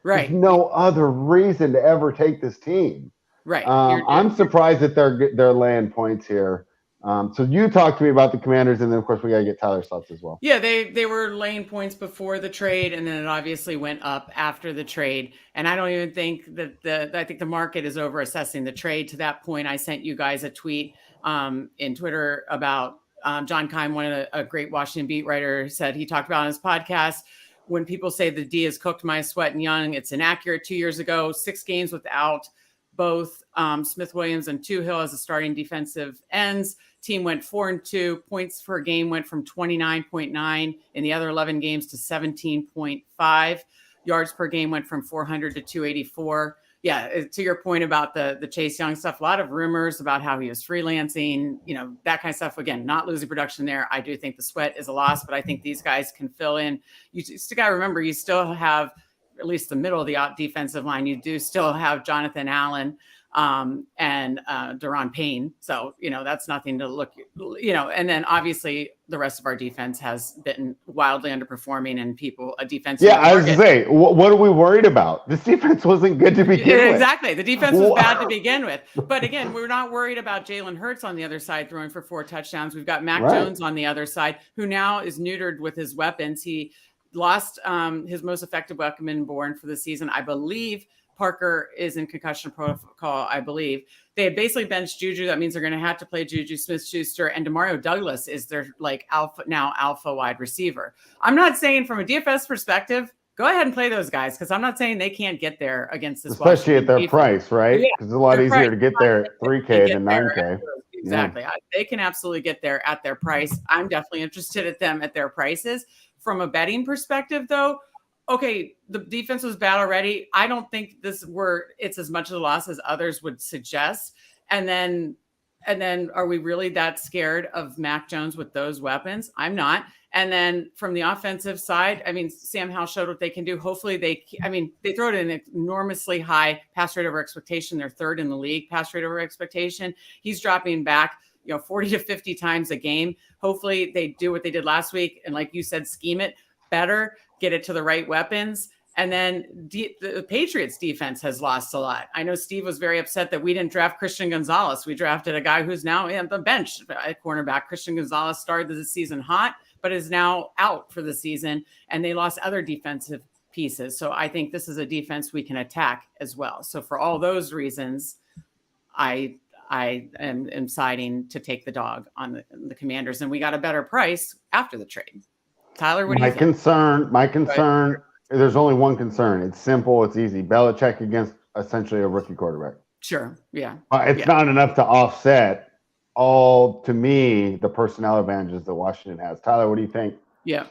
Right. There's no other reason to ever take this team. Right. I'm surprised that they're laying points here. So you talk to me about the Commanders, and then of course we got to get Tyler's thoughts as well. Yeah, they were laying points before the trade, and then it obviously went up after the trade. And I don't even think that I think the market is over assessing the trade. To that point, I sent you guys a tweet in Twitter about John Keim, a great Washington beat writer, said he talked about on his podcast, when people say the D is cooked by Sweat and Young, it's inaccurate. 2 years ago, 6 games without both Smith Williams and Hill as the starting defensive ends. Team went 4-2. Points per game went from 29.9 in the other 11 games to 17.5. Yards per game went from 400 to 284. Yeah, to your point about the Chase Young stuff, a lot of rumors about how he was freelancing, that kind of stuff. Again, not losing production there. I do think the Sweat is a loss, but I think these guys can fill in. You just got to remember, you still have at least the middle of the defensive line. You do still have Jonathan Allen and Daron Payne. So, that's nothing to look, and then obviously the rest of our defense has been wildly underperforming, and a defense. Yeah, I was going to say, what are we worried about? This defense wasn't good to begin with. Exactly. The defense was bad to begin with. But again, we're not worried about Jalen Hurts on the other side throwing for 4 touchdowns. We've got Mac Jones on the other side, who now is neutered with his weapons. He lost his most effective weapon Bourne for the season. I believe Parker is in concussion protocol, I believe. They had basically benched Juju. That means they're going to have to play Juju Smith-Schuster, and Demario Douglas is their alpha wide receiver. I'm not saying from a DFS perspective, go ahead and play those guys, because I'm not saying they can't get there against this. Especially at their price, right? Because it's a lot easier to get there at 3K than 9K. Exactly. They can absolutely get there at their price. I'm definitely interested at them at their prices. From a betting perspective, though, okay, the defense was bad already. I don't think it's as much of a loss as others would suggest. And then are we really that scared of Mac Jones with those weapons? I'm not. And then from the offensive side, Sam Howell showed what they can do. Hopefully they throw it an enormously high pass rate over expectation. They're 3rd in the league pass rate over expectation. He's dropping back 40 to 50 times a game. Hopefully they do what they did last week. And like you said, scheme it better, get it to the right weapons. And then the Patriots defense has lost a lot. I know Steve was very upset that we didn't draft Christian Gonzalez. We drafted a guy who's now on the bench at cornerback. Christian Gonzalez started the season hot, but is now out for the season. And they lost other defensive pieces. So I think this is a defense we can attack as well. So for all those reasons, I am siding to take the dog on the Commanders, and we got a better price after the trade. Tyler, what do you think? My concern, there's only one concern. It's simple. It's easy. Belichick against essentially a rookie quarterback. Sure. Yeah. It's not enough to offset to me, the personnel advantages that Washington has. Tyler, what do you think? Yeah.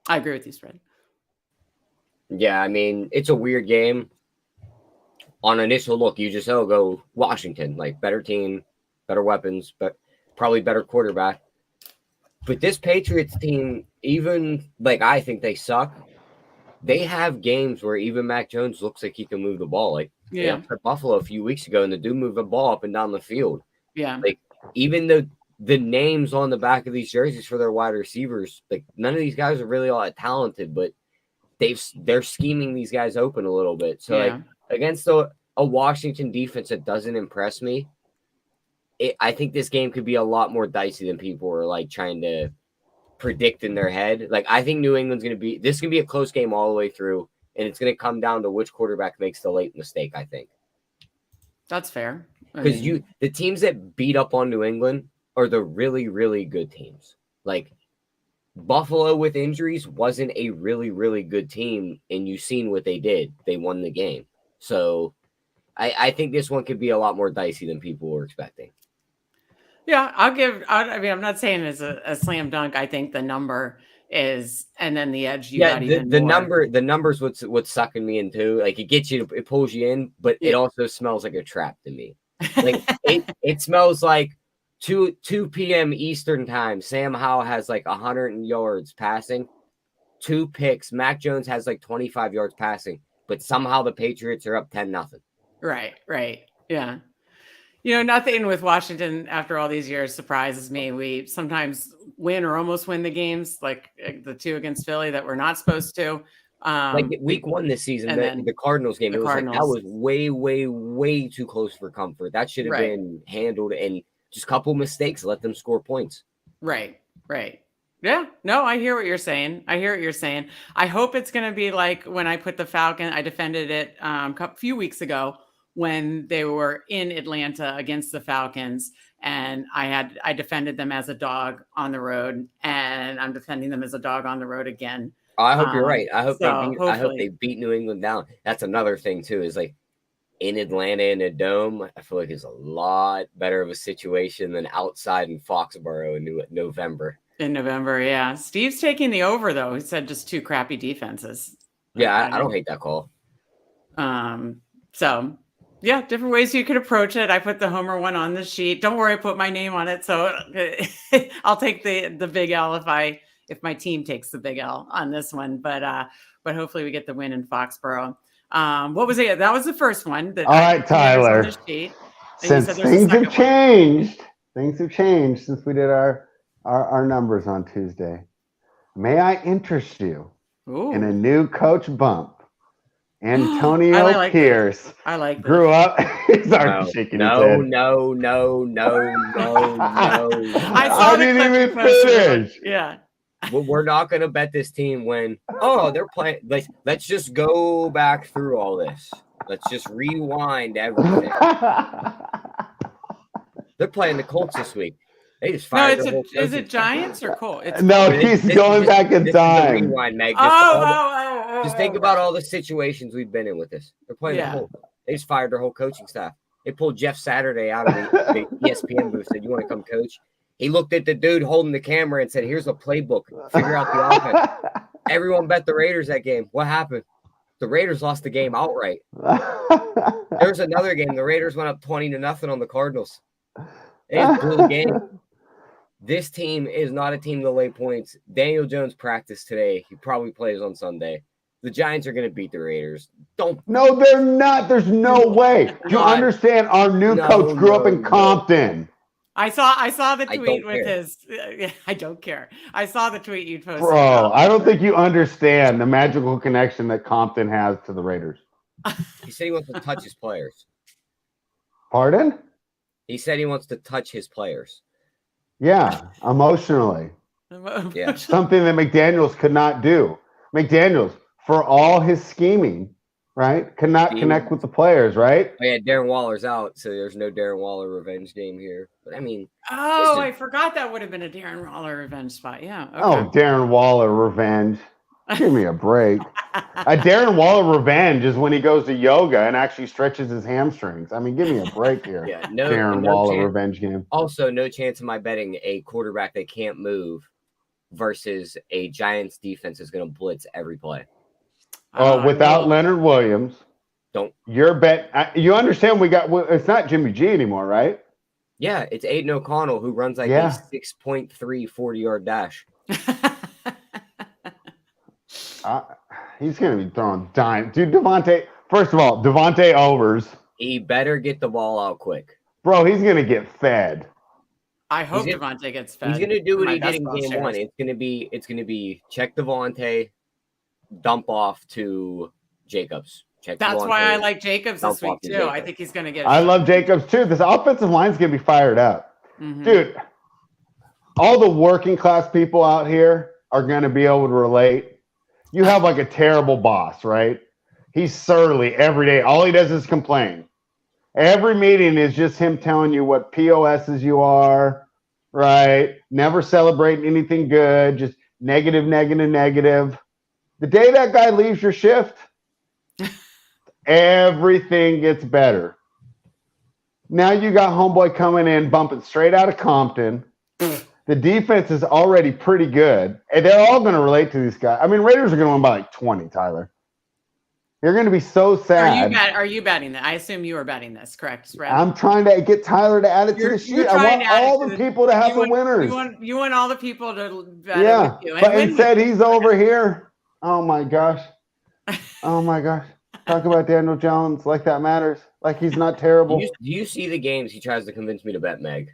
I agree with you, Fred. Yeah, it's a weird game. On initial look, you just go Washington, like better team, better weapons, but probably better quarterback. But this Patriots team, even I think they suck. They have games where even Mac Jones looks like he can move the ball. They upset Buffalo a few weeks ago, and the dude moved the ball up and down the field. Yeah. Even the names on the back of these jerseys for their wide receivers, none of these guys are really all that talented, but they're scheming these guys open a little bit. So like against a Washington defense that doesn't impress me, I think this game could be a lot more dicey than people are like trying to predict in their head. Like I think New England's going to be a close game all the way through, and it's going to come down to which quarterback makes the late mistake. I think that's fair because the teams that beat up on New England are the really, really good teams. Like Buffalo with injuries wasn't a really, really good team, and you've seen what they did. They won the game. So I think this one could be a lot more dicey than people were expecting. Yeah, I'm not saying it's a slam dunk. I think the number is, and then the edge got even more. The number's what's sucking me in too. Like it gets you, it pulls you in, but it also smells like a trap to me. Like it smells like 2 p.m. Eastern time. Sam Howell has like 100 yards passing, 2 picks. Mac Jones has like 25 yards passing, but somehow the Patriots are up 10-0. Right. Yeah. Nothing with Washington after all these years surprises me. We sometimes win or almost win the games, like the 2 against Philly that we're not supposed to. Like week 1 this season, the Cardinals game, like that was way, way, way too close for comfort. That should have been handled, and just a couple mistakes let them score points. Right. Yeah, no, I hear what you're saying. I hope it's going to be like when I put the Falcon. I defended it a few weeks ago when they were in Atlanta against the Falcons, and I defended them as a dog on the road, and I'm defending them as a dog on the road again. I hope you're right. I hope they beat New England down. That's another thing too, is like in Atlanta in a dome, I feel like it's a lot better of a situation than outside in Foxborough in November. In November, yeah. Steve's taking the over though. He said just 2 crappy defenses. Yeah, I don't hate that call. So yeah, different ways you could approach it. I put the Homer one on the sheet. Don't worry, I put my name on it. So I'll take the big L if my team takes the big L on this one. But hopefully we get the win in Foxborough. What was it? That was the first one. All right, Tyler. Since things have changed since we did our numbers on Tuesday. May I interest you in a new coach bump? Antonio Pierce. I like that. Grew up. He's already shaking his head. No. I didn't even finish. Yeah. Well, we're not going to bet this team when, they're playing. Let's just go back through all this. Let's just rewind everything. They're playing the Colts this week. They just fired the whole is it Giants or Colts? He's going back in time. Rewind, Meg. Just think about all the situations we've been in with this. They're playing the Colts. They just fired their whole coaching staff. They pulled Jeff Saturday out of the ESPN booth. Said, "You want to come coach?" He looked at the dude holding the camera and said, "Here's a playbook. Figure out the offense." Everyone bet the Raiders that game. What happened? The Raiders lost the game outright. There's another game. The Raiders went up 20-0 on the Cardinals. They just blew the game. This team is not a team to lay points. Daniel Jones practiced today. He probably plays on Sunday. The Giants are going to beat the Raiders. No, they're not. There's no way. Do you understand? Our new coach grew up in Compton. I saw the tweet with his. I don't care. I saw the tweet you posted. Bro, I don't think you understand the magical connection that Compton has to the Raiders. He said he wants to touch his players. Pardon? He said he wants to touch his players. Yeah, emotionally. Yeah. Something that McDaniels could not do. McDaniels, for all his scheming, right, could not connect with the players, right? Oh, yeah, Darren Waller's out, so there's no Darren Waller revenge game here. But I mean, I forgot that would have been a Darren Waller revenge spot. Yeah. Okay. Oh, Darren Waller revenge. Give me a break. A Darren Waller revenge is when he goes to yoga and actually stretches his hamstrings. I mean, give me a break here. Yeah, Darren Waller revenge game. Also, no chance of my betting a quarterback that can't move versus a Giants defense is going to blitz every play. Without Leonard Williams. Your bet. You understand it's not Jimmy G anymore, right? Yeah, it's Aiden O'Connell who runs like a 6.3 40-yard dash. He's going to be throwing dime. Dude, first of all, Devontae overs. He better get the ball out quick. Bro, he's going to get fed. I hope Devontae gets fed. He's going to do what he did in game 1. It's going to be check Devontae, dump off to Jacobs. That's why I like Jacobs this week too. I think he's going to get. I love Jacobs too. This offensive line's going to be fired up, dude. All the working class people out here are going to be able to relate. You have like a terrible boss, right? He's surly every day. All he does is complain. Every meeting is just him telling you what POSs you are, right? Never celebrating anything good, just negative, negative, negative. The day that guy leaves your shift, everything gets better. Now you got homeboy coming in, bumping straight out of Compton. The defense is already pretty good, and they're all going to relate to these guys. I mean, Raiders are going to win by like 20, Tyler. You're going to be so sad. Are you betting that? I assume you are betting this, correct, Spread? I'm trying to get Tyler to add it to the sheet. I want all the people to have the winners. You want all the people to bet it with you. But instead, he's over here. Oh, my gosh. Oh, my gosh. Talk about Daniel Jones like that matters. Like he's not terrible. Do you see the games he tries to convince me to bet, Meg?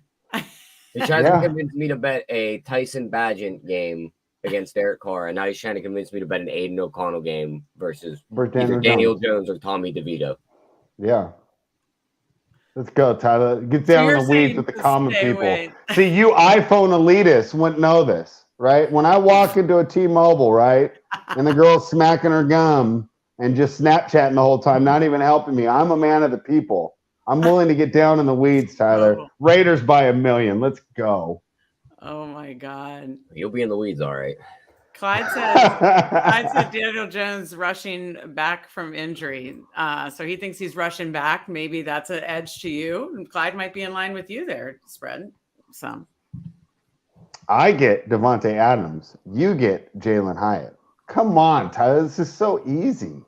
He tries to convince me to bet a Tyson Bagent game against Derek Carr, and now he's trying to convince me to bet an Aiden O'Connell game versus either Daniel Jones or Tommy DeVito. Yeah. Let's go, Tyler. Get down in the weeds with the common people. See, you iPhone elitists wouldn't know this, right? When I walk into a T-Mobile, right, and the girl's smacking her gum and just Snapchatting the whole time, not even helping me, I'm a man of the people. I'm willing to get down in the weeds, Tyler. Raiders by 1 million. Let's go. Oh, my God. You'll be in the weeds, all right. Clyde said Daniel Jones rushing back from injury. So he thinks he's rushing back. Maybe that's an edge to you. And Clyde might be in line with you there, Spread. So I get Devontae Adams. You get Jalen Hyatt. Come on, Tyler. This is so easy.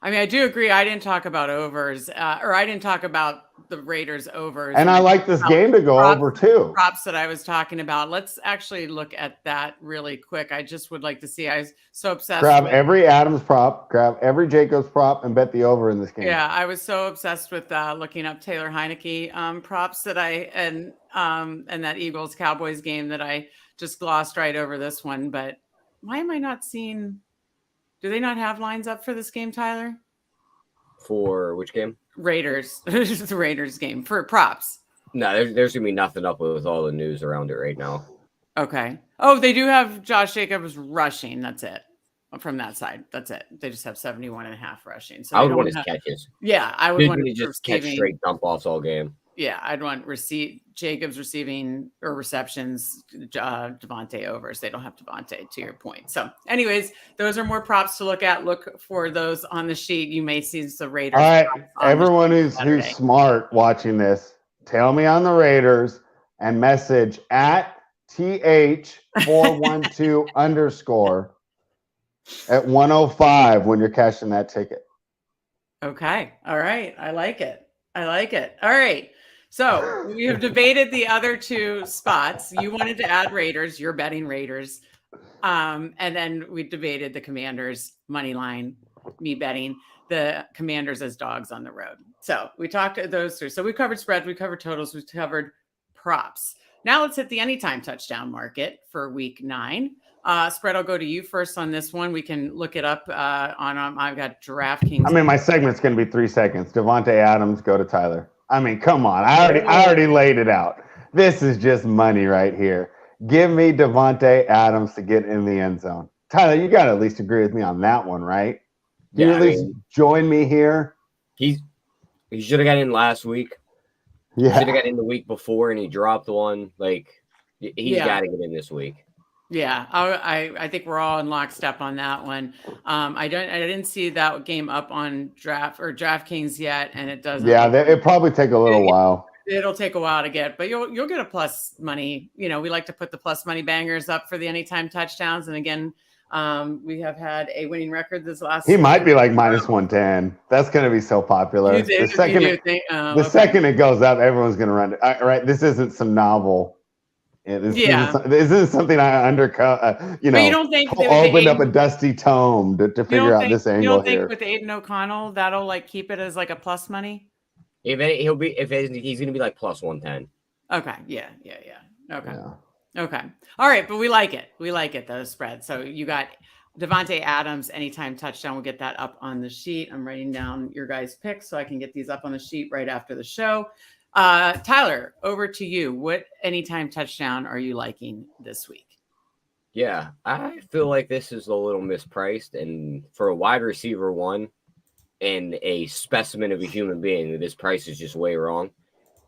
I mean, I do agree. I didn't talk about overs, or I didn't talk about the Raiders overs. And I like this game to go over too. Props that I was talking about. Let's actually look at that really quick. I just would like to see. I was so obsessed. Grab every Adams prop, grab every Jacobs prop, and bet the over in this game. Yeah, I was so obsessed with looking up Taylor Heineke props that and that Eagles Cowboys game that I just glossed right over this one. But why am I not seeing? Do they not have lines up for this game, Tyler? For which game? Raiders. The Raiders game for props. No, there's going to be nothing up with all the news around it right now. Okay. Oh, they do have Josh Jacobs rushing. That's it. From that side. That's it. They just have 71.5 rushing. So I would want his catches. Yeah, I would want to just catch straight dump offs all game. Yeah, I'd want Jacobs receiving or receptions, Devontae overs. They don't have Devontae, to your point. So, anyways, those are more props to look at. Look for those on the sheet. You may see the Raiders. All right, everyone who's smart watching this, tell me on the Raiders and message at TH412 _ at 105 when you're cashing that ticket. Okay. All right. I like it. All right. So we have debated the other two spots. You wanted to add Raiders. You're betting Raiders. And then we debated the Commanders money line, me betting the Commanders as dogs on the road. So we talked those through. So we covered spreads, we covered totals, we covered props. Now let's hit the anytime touchdown market for week 9. Spread, I'll go to you first on this one. We can look it up I've got DraftKings. I mean, my segment's going to be 3 seconds. Devontae Adams, go to Tyler. I mean, come on. I already laid it out. This is just money right here. Give me Devontae Adams to get in the end zone. Tyler, you got to at least agree with me on that one, right? You at least join me here. He should have got in last week. Yeah. Should have got in the week before, and he dropped one. Like, he's got to get in this week. Yeah, I think we're all in lockstep on that one. I didn't see that game up on DraftKings yet, and it doesn't. Yeah, it probably take a little while. It'll take a while to get, but you'll get a plus money. You know, we like to put the plus money bangers up for the anytime touchdowns, and again, we have had a winning record this last. He might be like minus 110. That's going to be so popular. The second it goes up, everyone's going to run it. All right, this isn't some novel. This is something I undercut. But you don't think opened up a dusty tome to figure out this angle. You don't think here. With Aiden O'Connell that'll like keep it as like a plus money? He's gonna be like plus 110. Okay. Yeah. Okay. Yeah. Okay. All right, but we like it. We like it, those spreads. So you got Davante Adams, anytime touchdown. We'll get that up on the sheet. I'm writing down your guys' picks so I can get these up on the sheet right after the show. Tyler, over to you. What anytime touchdown are you liking this week? Yeah, I feel like this is a little mispriced. And for a wide receiver one and a specimen of a human being, this price is just way wrong.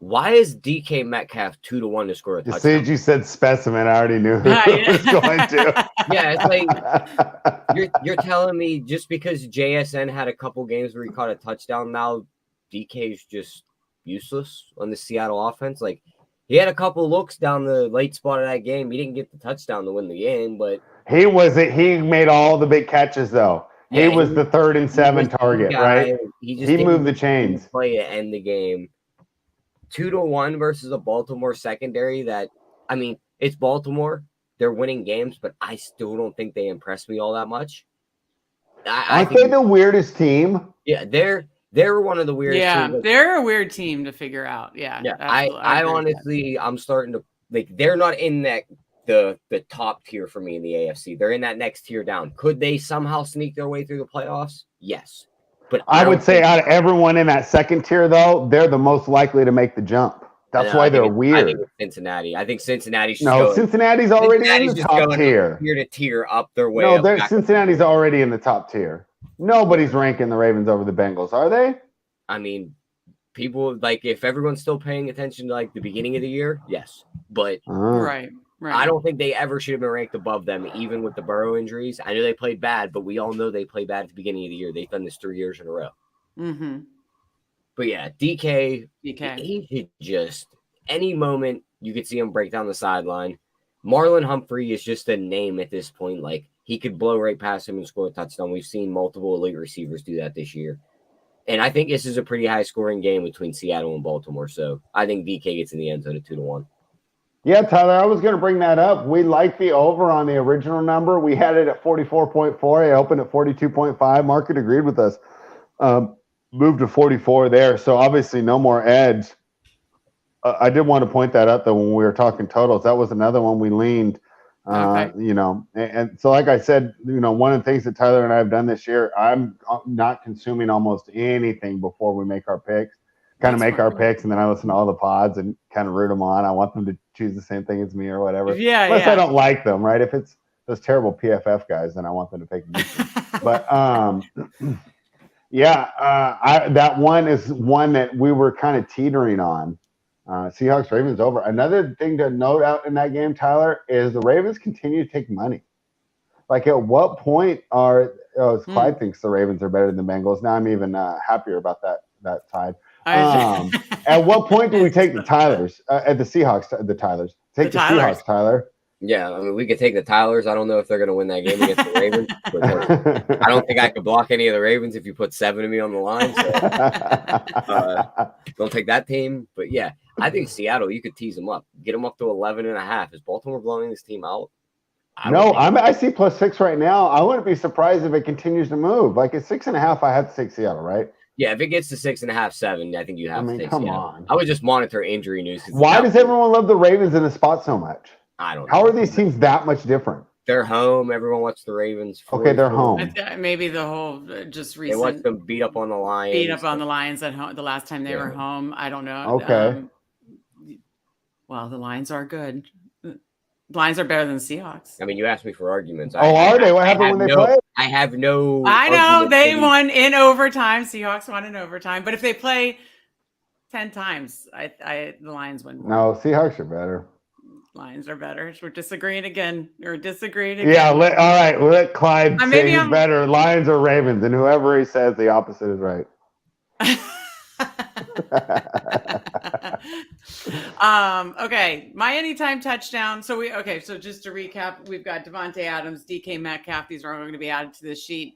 Why is DK Metcalf 2-1 to score a touchdown? As soon as you said specimen, I already knew who was going to. Yeah, it's like you're telling me just because JSN had a couple games where he caught a touchdown, now DK's just useless on the Seattle offense. Like, he had a couple looks down the late spot of that game. He didn't get the touchdown to win the game, but he made all the big catches though. He was the 3rd and 7 target, right? He moved the chains. Play to end the game. 2-1 versus a Baltimore secondary that, I mean, it's Baltimore. They're winning games, but I still don't think they impress me all that much. I think the weirdest team. Yeah, they're one of the weirdest teams. Yeah, they're a weird team to figure out. Yeah. I honestly, I'm starting to, like, they're not in that the top tier for me in the AFC. They're in that next tier down. Could they somehow sneak their way through the playoffs? Yes. But I would say out of everyone in that second tier, though, they're the most likely to make the jump. That's why they're weird. I think it's Cincinnati. I think Cincinnati's Cincinnati's already in the top tier. Tier to tier up their way. No, Cincinnati's already in the top tier. Nobody's ranking the Ravens over the Bengals, are they? I mean, people, like, if everyone's still paying attention to, like, the beginning of the year, yes. But right. I don't think they ever should have been ranked above them, even with the Burrow injuries. I know they played bad, but we all know they played bad at the beginning of the year. They've done this 3 years in a row. Mm-hmm. But yeah, DK, he could just, any moment you could see him break down the sideline. Marlon Humphrey is just a name at this point. Like, he could blow right past him and score a touchdown. We've seen multiple elite receivers do that this year. And I think this is a pretty high-scoring game between Seattle and Baltimore. So I think DK gets in the end zone at 2-1. Yeah, Tyler, I was going to bring that up. We like the over on the original number. We had it at 44.4. It opened at 42.5. Market agreed with us. Moved to 44 there. So obviously no more edge. I did want to point that out, though, when we were talking totals. That was another one we leaned, you know. And so like I said, you know, one of the things that Tyler and I have done this year, I'm not consuming almost anything before we make our picks. Kind of make our picks, and then I listen to all the pods and kind of root them on. I want them to choose the same thing as me or whatever. Yeah, Unless I don't like them, right? If it's those terrible PFF guys, then I want them to pick them. But that one is one that we were kind of teetering on. Seahawks Ravens over. Another thing to note out in that game, Tyler, is the Ravens continue to take money. Like, at what point Clyde thinks the Ravens are better than the Bengals. Now I'm even happier about that side. At what point do we take the Tylers at the Seahawks? The Tylers take the Seahawks, Tyler. Yeah, I mean, we could take the Tylers. I don't know if they're going to win that game against the Ravens. I don't think I could block any of the Ravens if you put 7 of me on the line. So, don't take that team. But yeah, I think Seattle, you could tease them up, get them up to 11.5. Is Baltimore blowing this team out? I see +6 right now. I wouldn't be surprised if it continues to move. Like, at 6.5, I have to take Seattle, right? Yeah, if it gets to 6.5, 7, I think you have to take come Seattle. on. I would just monitor injury news. Why does everyone love the Ravens in the spot so much? I don't know. How are these teams that much different? They're home. Everyone wants the Ravens. Okay, they're home. Maybe the whole just recent. They want them beat up on the Lions. Beat up on the Lions at home the last time they were home. I don't know. Okay. Well, the Lions are good. The Lions are better than the Seahawks. I mean, you asked me for arguments. Are they? What happened when they played? I have no. I know they won in overtime. Seahawks won in overtime. But if they play 10 times, the Lions win. No, Seahawks are better. Lions are better. We're disagreeing again. Yeah, all right. We'll let Clyde say he's better. Lions or Ravens, and whoever he says the opposite is right. Okay, my anytime touchdown. So just to recap, we've got Davante Adams, DK Metcalf. These are all going to be added to this sheet.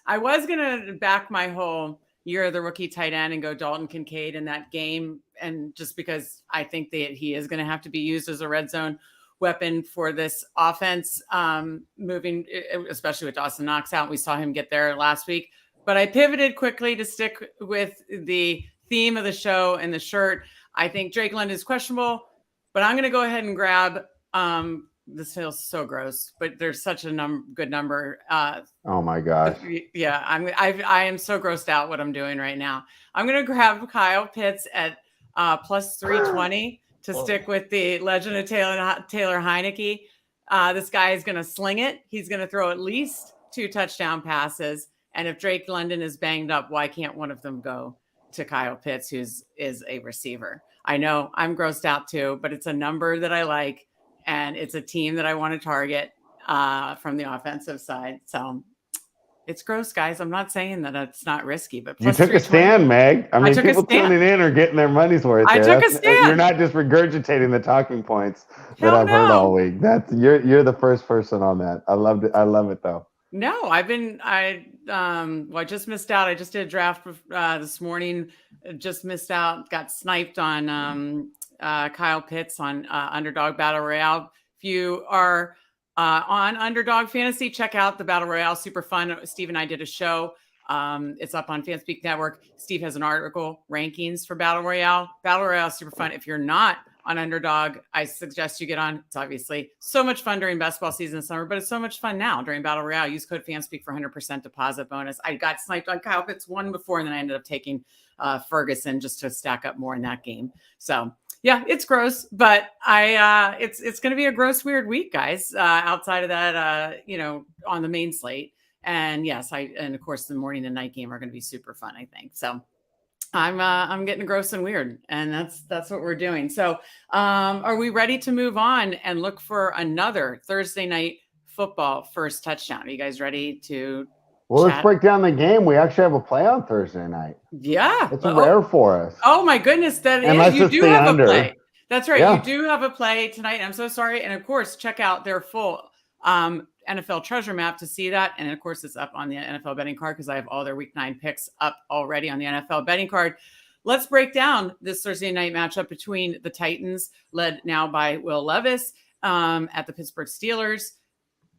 I was going to back my whole year of the rookie tight end and go Dalton Kincaid in that game. And just because I think that he is going to have to be used as a red zone weapon for this offense, moving, especially with Dawson Knox out. We saw him get there last week, but I pivoted quickly to stick with the theme of the show and the shirt. I think Drake London is questionable, but I'm going to go ahead and grab this feels so gross, but there's such a good number. Oh my gosh. Yeah, I am so grossed out what I'm doing right now. I'm gonna grab Kyle Pitts at plus 320 to stick with the legend of Taylor Heineke. This guy is gonna sling it. He's gonna throw at least 2 touchdown passes. And if Drake London is banged up, why can't one of them go to Kyle Pitts, is a receiver? I know I'm grossed out too, but it's a number that I like, and it's a team that I want to target from the offensive side. So it's gross, guys. I'm not saying that it's not risky, but you took a stand, Meg. I mean, people tuning in are getting their money's worth. I took a stand. You're not just regurgitating the talking points that I've heard all week. That's you're the first person on that. I loved it. I love it though. No, I just missed out. I just did a draft this morning. Just missed out. Got sniped on Kyle Pitts on Underdog Battle Royale. If you are on Underdog Fantasy, check out the Battle Royale. Super fun. Steve and I did a show. It's up on Fanspeak Network. Steve has an article, rankings for Battle Royale. Battle Royale is super fun. If you're not on Underdog, I suggest you get on. It's obviously so much fun during basketball season in summer, but it's so much fun now during Battle Royale. Use code FANSPEAK for 100% deposit bonus. I got sniped on Kyle Pitts one before, and then I ended up taking Ferguson just to stack up more in that game. So yeah, it's gross, but it's going to be a gross, weird week, guys. Outside of that, on the main slate, and yes, and of course the morning and night game are going to be super fun, I think. So I'm getting gross and weird, and that's what we're doing. So are we ready to move on and look for another Thursday night football first touchdown? Are you guys ready to let's break down the game. We actually have a play on Thursday night. Yeah. It's rare for us. Oh my goodness, you do have a play. That's right. Yeah. You do have a play tonight. I'm so sorry. And of course, check out their full NFL treasure map to see that. And of course, it's up on the NFL betting card because I have all their week 9 picks up already on the NFL betting card. Let's break down this Thursday night matchup between the Titans, led now by Will Levis, at the Pittsburgh Steelers.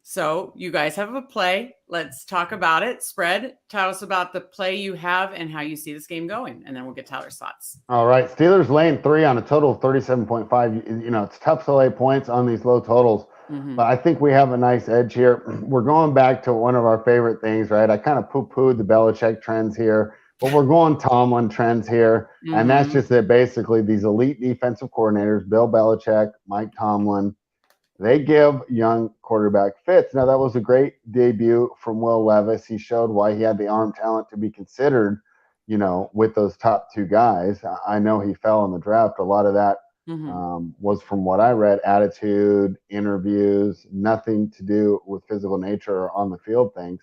So you guys have a play. Let's talk about it. Spread, tell us about the play you have and how you see this game going, and then we'll get Tyler's thoughts. All right. Steelers laying 3 on a total of 37.5. It's tough to lay points on these low totals, but I think we have a nice edge here. We're going back to one of our favorite things, right? I kind of poo-pooed the Belichick trends here, but we're going Tomlin trends here, and that's just that basically these elite defensive coordinators, Bill Belichick, Mike Tomlin, they give young quarterback fits. Now, that was a great debut from Will Levis. He showed why he had the arm talent to be considered, with those top 2 guys. I know he fell in the draft. A lot of that was, from what I read, attitude, interviews, nothing to do with physical nature or on the field things.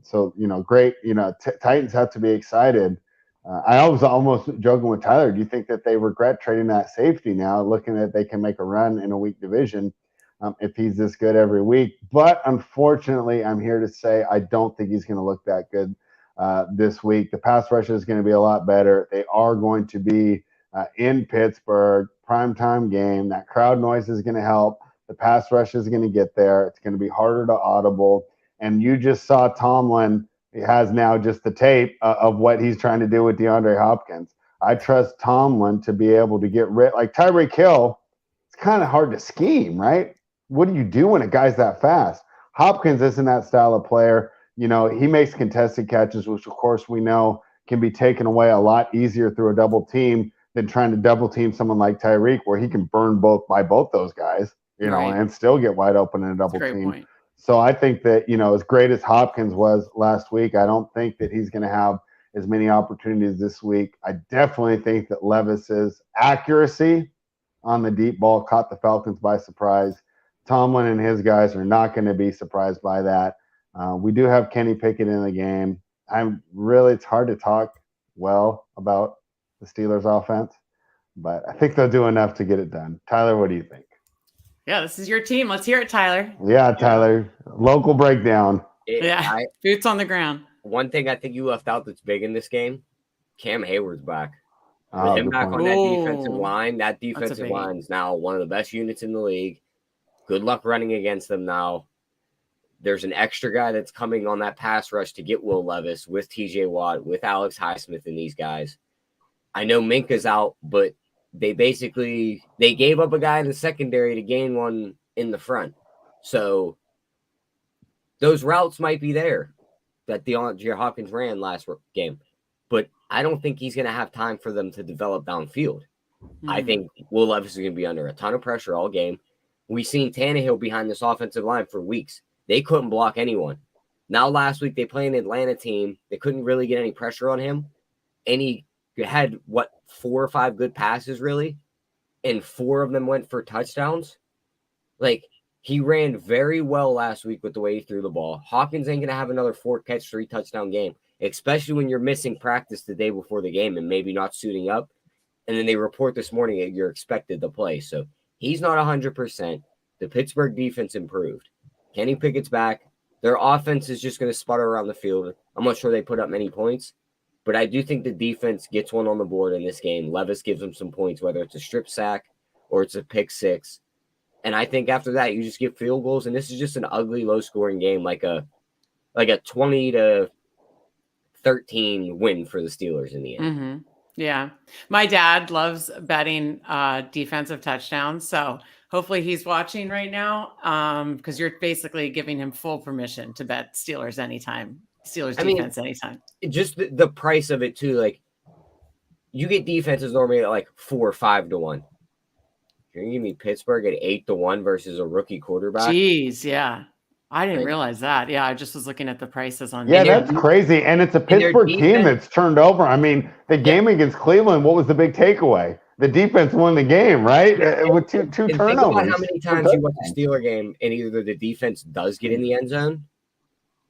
So, great. Titans have to be excited. I was almost joking with Tyler. Do you think that they regret trading that safety now, looking at they can make a run in a weak division if he's this good every week? But unfortunately, I'm here to say I don't think he's going to look that good this week. The pass rush is going to be a lot better. They are going to be in Pittsburgh, primetime game. That crowd noise is going to help. The pass rush is going to get there. It's going to be harder to audible. And you just saw Tomlin. He has now just the tape of what he's trying to do with DeAndre Hopkins. I trust Tomlin to be able to get rid. Like Tyreek Hill, it's kind of hard to scheme, right? What do you do when a guy's that fast? Hopkins isn't that style of player. He makes contested catches, which of course we know can be taken away a lot easier through a double team than trying to double team someone like Tyreek, where he can burn by both those guys, and still get wide open in a double team. Point. So I think that, as great as Hopkins was last week, I don't think that he's going to have as many opportunities this week. I definitely think that Levis's accuracy on the deep ball caught the Falcons by surprise. Tomlin and his guys are not going to be surprised by that. We do have Kenny Pickett in the game. It's hard to talk well about the Steelers offense, but I think they'll do enough to get it done. Tyler, what do you think? Yeah, this is your team. Let's hear it, Tyler. Yeah, Tyler. Local breakdown. Boots on the ground. One thing I think you left out that's big in this game, Cam Hayward's back. With him back on that defensive line, that defensive line is now one of the best units in the league. Good luck running against them now. There's an extra guy that's coming on that pass rush to get Will Levis with TJ Watt, with Alex Highsmith and these guys. I know Minka's out, but they gave up a guy in the secondary to gain one in the front. So those routes might be there that DeAndre Hopkins ran last game, but I don't think he's going to have time for them to develop downfield. I think Will Levis is going to be under a ton of pressure all game. We've seen Tannehill behind this offensive line for weeks. They couldn't block anyone. Now, last week, they played an Atlanta team. They couldn't really get any pressure on him. And he had, 4 or 5 good passes, really? And 4 of them went for touchdowns. Like, he ran very well last week with the way he threw the ball. Hopkins ain't going to have another 4-catch, 3-touchdown game, especially when you're missing practice the day before the game and maybe not suiting up. And then they report this morning that you're expected to play. So he's not 100%. The Pittsburgh defense improved. Kenny Pickett's back. Their offense is just going to sputter around the field. I'm not sure they put up many points, but I do think the defense gets one on the board in this game. Levis gives them some points, whether it's a strip sack or it's a pick six. And I think after that, you just get field goals, and this is just an ugly, low-scoring game, like a 20-13 win for the Steelers in the end. Mm-hmm. Yeah. My dad loves betting defensive touchdowns, so hopefully he's watching right now because you're basically giving him full permission to bet Steelers anytime, defense anytime. Just the price of it, too. Like, you get defenses normally at 4 or 5 to 1. You're going to give me Pittsburgh at 8 to 1 versus a rookie quarterback? Jeez, yeah. I didn't realize that. Yeah, I just was looking at the prices on. Yeah, that's crazy. And it's a Pittsburgh team that's turned over. I mean, the game against Cleveland, what was the big takeaway? The defense won the game, right? With two turnovers. Think about how many times you watch a Steeler game and either the defense does get in the end zone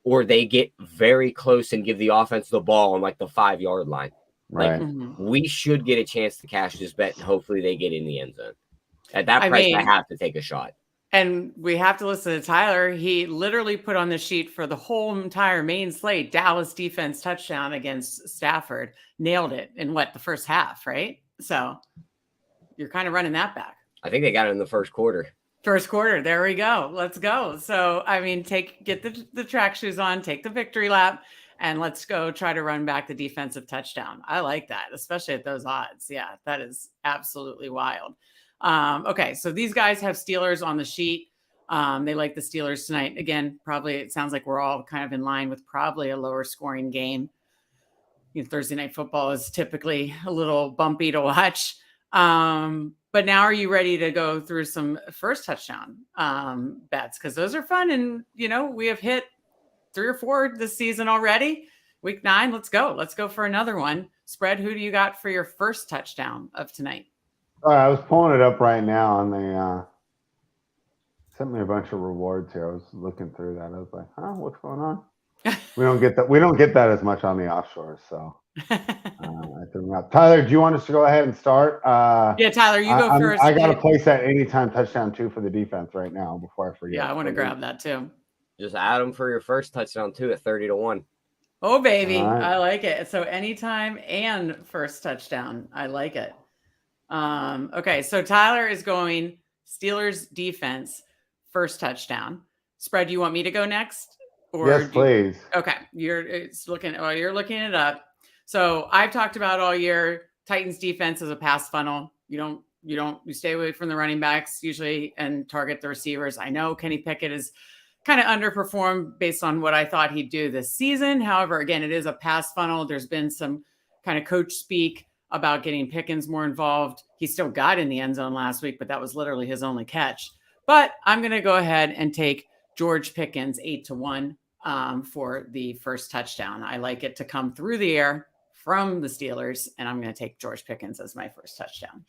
or they get very close and give the offense the ball on the 5-yard line. Right. We should get a chance to cash this bet and hopefully they get in the end zone. At that price, I have to take a shot. And we have to listen to Tyler. He literally put on the sheet for the whole entire main slate, Dallas defense touchdown against Stafford. Nailed it in the first half, right? So you're kind of running that back. I think they got it in the first quarter. First quarter. There we go. Let's go. So, I mean, get the track shoes on, take the victory lap, and let's go try to run back the defensive touchdown. I like that, especially at those odds. Yeah, that is absolutely wild. Okay, so these guys have Steelers on the sheet. They like the Steelers tonight. Again, probably it sounds like we're all kind of in line with probably a lower scoring game. Thursday night football is typically a little bumpy to watch. But now are you ready to go through some first touchdown bets? Because those are fun. And, we have hit 3 or 4 this season already. Week 9, let's go. Let's go for another one. Spread, who do you got for your first touchdown of tonight? I was pulling it up right now, and they sent me a bunch of rewards here. I was looking through that. I was like, what's going on? We don't get that. We don't get that as much on the offshore. So I threw them out. Tyler, do you want us to go ahead and start? Yeah, Tyler, you go first. I got to place that anytime touchdown 2 for the defense right now before I forget. Yeah, I want to grab that too. Just add them for your first touchdown too at 30 to 1. Oh, baby. Right. I like it. So anytime and first touchdown. I like it. Okay, so Tyler is going Steelers defense, first touchdown. Spread, do you want me to go next? Or yes, please. Okay, you're looking it up. So I've talked about all year, Titans defense is a pass funnel. You stay away from the running backs usually and target the receivers. I know Kenny Pickett is kind of underperformed based on what I thought he'd do this season. However, again, it is a pass funnel. There's been some kind of coach speak about getting Pickens more involved. He still got in the end zone last week, but that was literally his only catch. But I'm going to go ahead and take George Pickens 8 to 1 for the first touchdown. I like it to come through the air from the Steelers, and I'm going to take George Pickens as my first touchdown.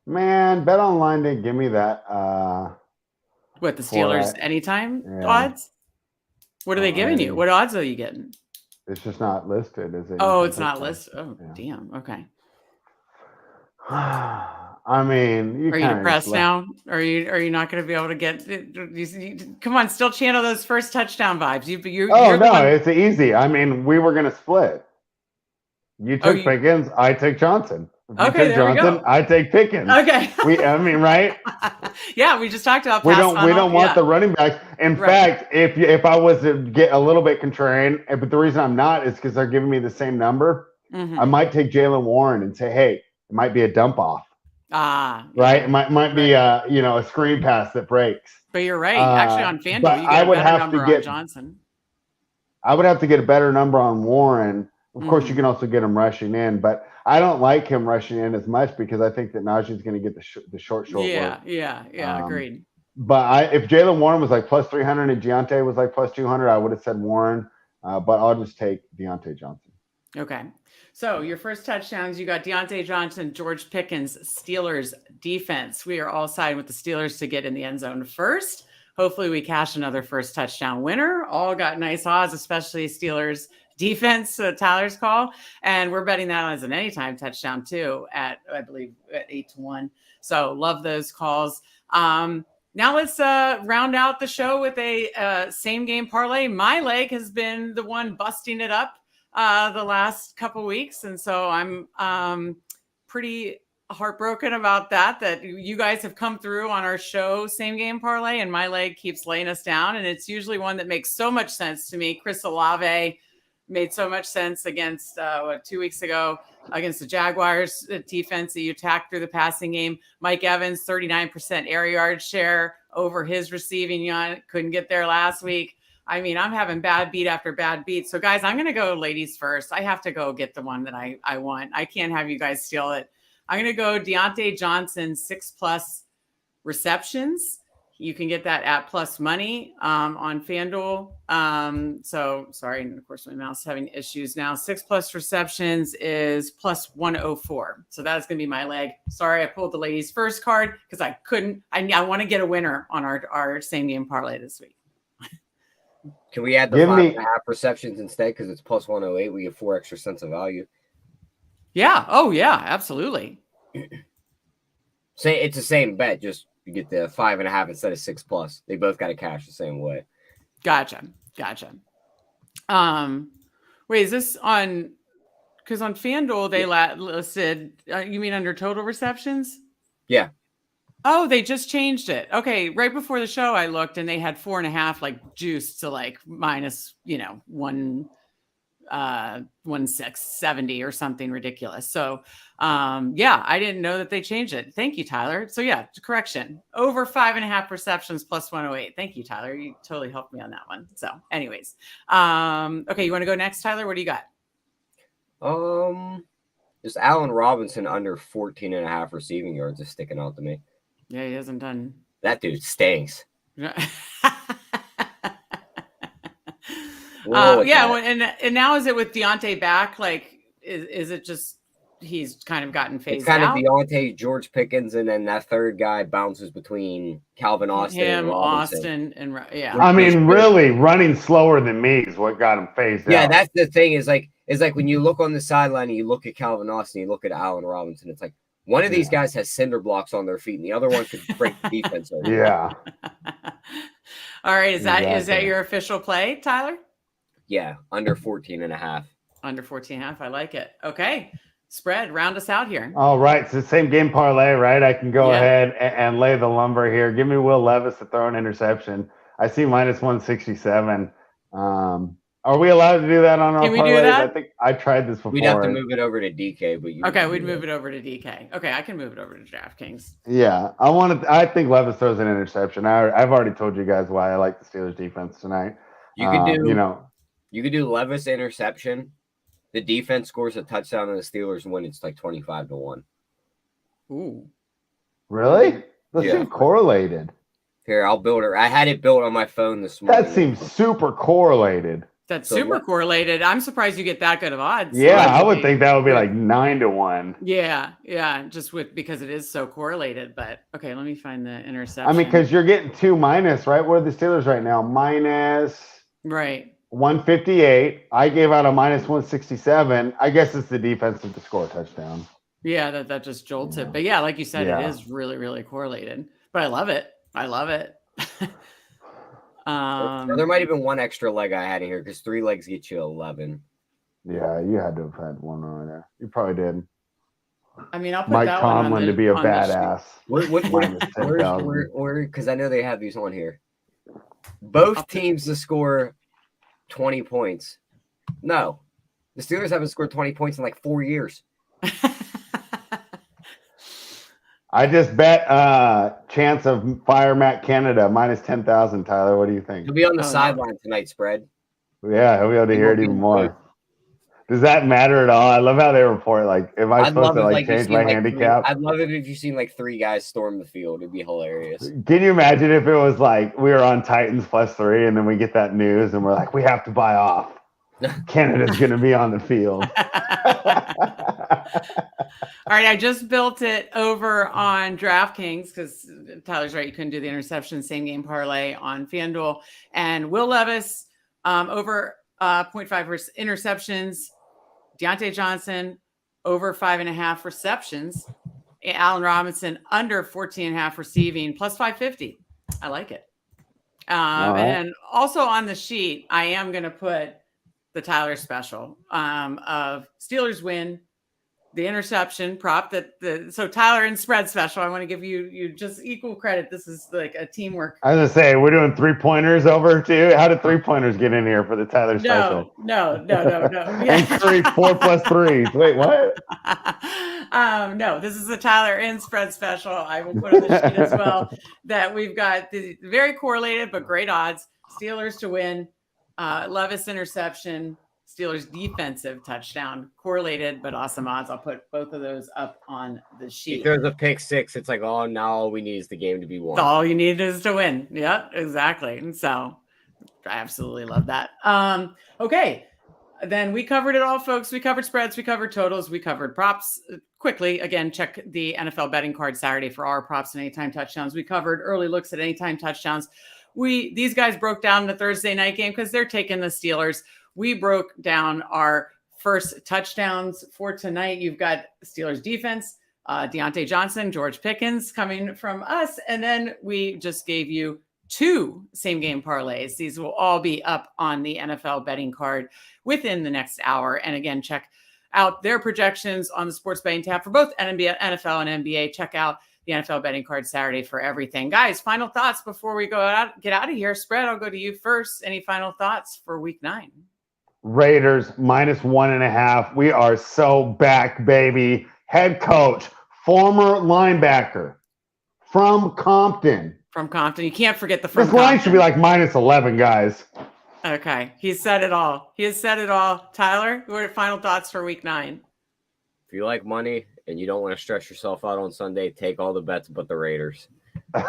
Man, BetOnline didn't give me that. What, the Steelers anytime odds? What are they giving you? What odds are you getting? It's just not listed, is it? Oh, it's not listed. Oh, yeah. Damn. Okay. I mean, are you depressed now? Are you not going to be able to get? Come on, still channel those first touchdown vibes. It's easy. I mean, we were going to split. You took Pickens, I took Johnson. Okay, there we go. I take Pickens. Okay. Right? Yeah, we just talked about we don't want the running backs. In fact, if I was to get a little bit contrarian, but the reason I'm not is because they're giving me the same number. I might take Jaylen Warren and say, hey, it might be a dump off. Right? It might be a screen pass that breaks. But you're right. Actually, on FanDuel, but you get a better number on Johnson. I would have to get a better number on Warren. Of course, you Mm-hmm. can also get him rushing in, but I don't like him rushing in as much because I think that Najee's going to get the short work. Yeah. Agreed. But if Jaylen Warren was like plus 300 and Deontay was like plus 200, I would have said Warren. But I'll just take Deontay Johnson. Okay. So your first touchdowns, you got Deontay Johnson, George Pickens, Steelers defense. We are all siding with the Steelers to get in the end zone first. Hopefully we cash another first touchdown winner. All got nice odds, especially Steelers defense, Tyler's call. And we're betting that as an anytime touchdown too at, I believe, at 8-1. So love those calls. Now let's round out the show with a same game parlay. My leg has been the one busting it up the last couple weeks. And so I'm pretty heartbroken about that you guys have come through on our show, Same Game Parlay, and my leg keeps laying us down. And it's usually one that makes so much sense to me. Chris Olave made so much sense against 2 weeks ago against the Jaguars defense that you attacked through the passing game. Mike Evans, 39% air yard share over his receiving unit. Couldn't get there last week. I mean, I'm having bad beat after bad beat. So guys, I'm going to go ladies first. I have to go get the one that I want. I can't have you guys steal it. I'm going to go Deontay Johnson, 6+ receptions. You can get that at plus money on FanDuel. So sorry, and of course my mouse is having issues now. 6+ receptions is plus 104. So that's going to be my leg. Sorry, I pulled the ladies first card because I couldn't. I want to get a winner on our same game parlay this week. Can we add the 5.5 receptions instead because it's plus 108? We get 4 extra cents of value. Yeah. Oh yeah, absolutely. Say it's the same bet, just you get the 5.5 instead of 6+. They both got to cash the same way. Gotcha. Wait, is this on? Because on FanDuel they listed. You mean under total receptions? Yeah. Oh, they just changed it. Okay, right before the show I looked and they had 4.5 like juiced to like minus 1,670 or something ridiculous. So I didn't know that they changed it. Thank you, Tyler. So yeah, correction. Over 5.5 receptions plus 108. Thank you, Tyler. You totally helped me on that one. So anyways. Okay, you want to go next, Tyler? What do you got? Just Allen Robinson under 14.5 receiving yards is sticking out to me. Yeah, he hasn't done. That dude stinks. And now is it with Deontay back? Like, is it just he's kind of gotten phased out? It's kind of Deontay, George Pickens, and then that third guy bounces between Calvin Austin and Robinson. I mean, really, running slower than me is what got him phased out. Yeah, that's the thing. Is like when you look on the sideline and you look at Calvin Austin, you look at Allen Robinson. It's like one of these guys has cinder blocks on their feet, and the other one could break the defense over. Yeah. All right, is that your official play, Tyler? Yeah, under 14.5. Under 14.5. I like it. Okay. Spread, round us out here. All right. So same game parlay, right? I can go ahead and lay the lumber here. Give me Will Levis to throw an interception. I see minus 167. Are we allowed to do that on our parlays? Do that? I think I tried this before. We'd have to move it over to DK, but we'd move it over to DK. Okay, I can move it over to DraftKings. Yeah, I think Levis throws an interception. I've already told you guys why I like the Steelers defense tonight. You could do Levis interception. The defense scores a touchdown and the Steelers win. It's like 25-1. Ooh. Really? Those seem correlated. Here, I'll build it. I had it built on my phone this morning. That seems super correlated. That's super correlated. I'm surprised you get that good of odds. Yeah, I would think that would be like 9-1. Yeah, just because it is so correlated. But okay, let me find the interception. I mean, because you're getting 2 minus, right? Where are the Steelers right now? Minus 158. I gave out a minus 167. I guess it's the defense to score a touchdown. Yeah, that just jolts it. But yeah, like you said, it is really, really correlated. But I love it. There might have been one extra leg I had in here because 3 legs get you 11. Yeah, you had to have had one over there. You probably did. I mean, I'll put Mike that Tomlin one on to be a badass. Where? Because I know they have these on here. Both teams to score 20 points. No, the Steelers haven't scored 20 points in like 4 years. I just bet chance of fire Matt Canada minus 10,000. Tyler, what do you think? He'll be on the sideline tonight, spread. Yeah, he'll be able to hear it even more. Does that matter at all? I love how they report. Like, am I supposed to change my handicap? I'd love it if you've seen 3 guys storm the field. It'd be hilarious. Can you imagine if it was we were on Titans +3 and then we get that news and we're like, we have to buy off. Canada's going to be on the field. All right, I just built it over on DraftKings because Tyler's right. You couldn't do the interception same game parlay on FanDuel. And Will Levis over 0.5 interceptions. Deontay Johnson over 5.5 receptions. Allen Robinson under 14.5 receiving plus 550. I like it. Right. And also on the sheet, I am going to put the Tyler special of Steelers win, the interception prop so Tyler and spread special. I want to give you just equal credit. This is like a teamwork. I was gonna say we're doing 3-pointers over too. How did 3-pointers get in here for the Tyler special? No. And 4 + 3. Wait, what? No, this is the Tyler and spread special. I will put on the sheet as well that we've got the very correlated but great odds. Steelers to win, Levis interception, Steelers defensive touchdown, correlated but awesome odds. I'll put both of those up on the sheet. If there's a pick 6, it's like, oh, now all we need is the game to be won. All you need is to win. Yeah, exactly. And so I absolutely love that. Okay. Then we covered it all, folks. We covered spreads, we covered totals, we covered props. Quickly, again, check the NFL betting card Saturday for our props and anytime touchdowns. We covered early looks at anytime touchdowns. These guys broke down the Thursday night game because they're taking the Steelers. We broke down our first touchdowns for tonight. You've got Steelers defense, Deontay Johnson, George Pickens coming from us. And then we just gave you 2 same game parlays. These will all be up on the NFL betting card within the next hour. And again, check out their projections on the sports betting tab for both NFL and NBA. Check out the NFL betting card Saturday for everything. Guys, final thoughts before we get out of here. Spread, I'll go to you first. Any final thoughts for week 9? Raiders -1.5. We are so back, baby. Head coach, former linebacker from Compton. You can't forget the from This line should be like -11, guys. Okay. He said it all. Tyler, what are final thoughts for week 9? If you like money and you don't want to stress yourself out on Sunday, take all the bets but the Raiders. All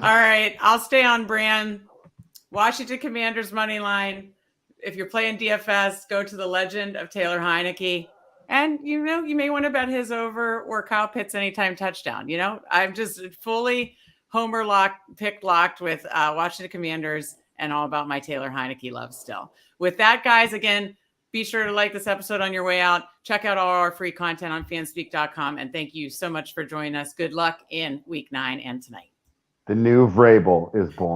right, I'll stay on brand. Washington Commanders money line. If you're playing DFS, go to the legend of Taylor Heineke. And, you may want to bet his over or Kyle Pitts anytime touchdown. I'm just fully homer locked with Washington Commanders and all about my Taylor Heineke love still. With that, guys, again, be sure to like this episode on your way out. Check out all our free content on fanspeak.com. And thank you so much for joining us. Good luck in week 9 and tonight. The new Vrabel is born.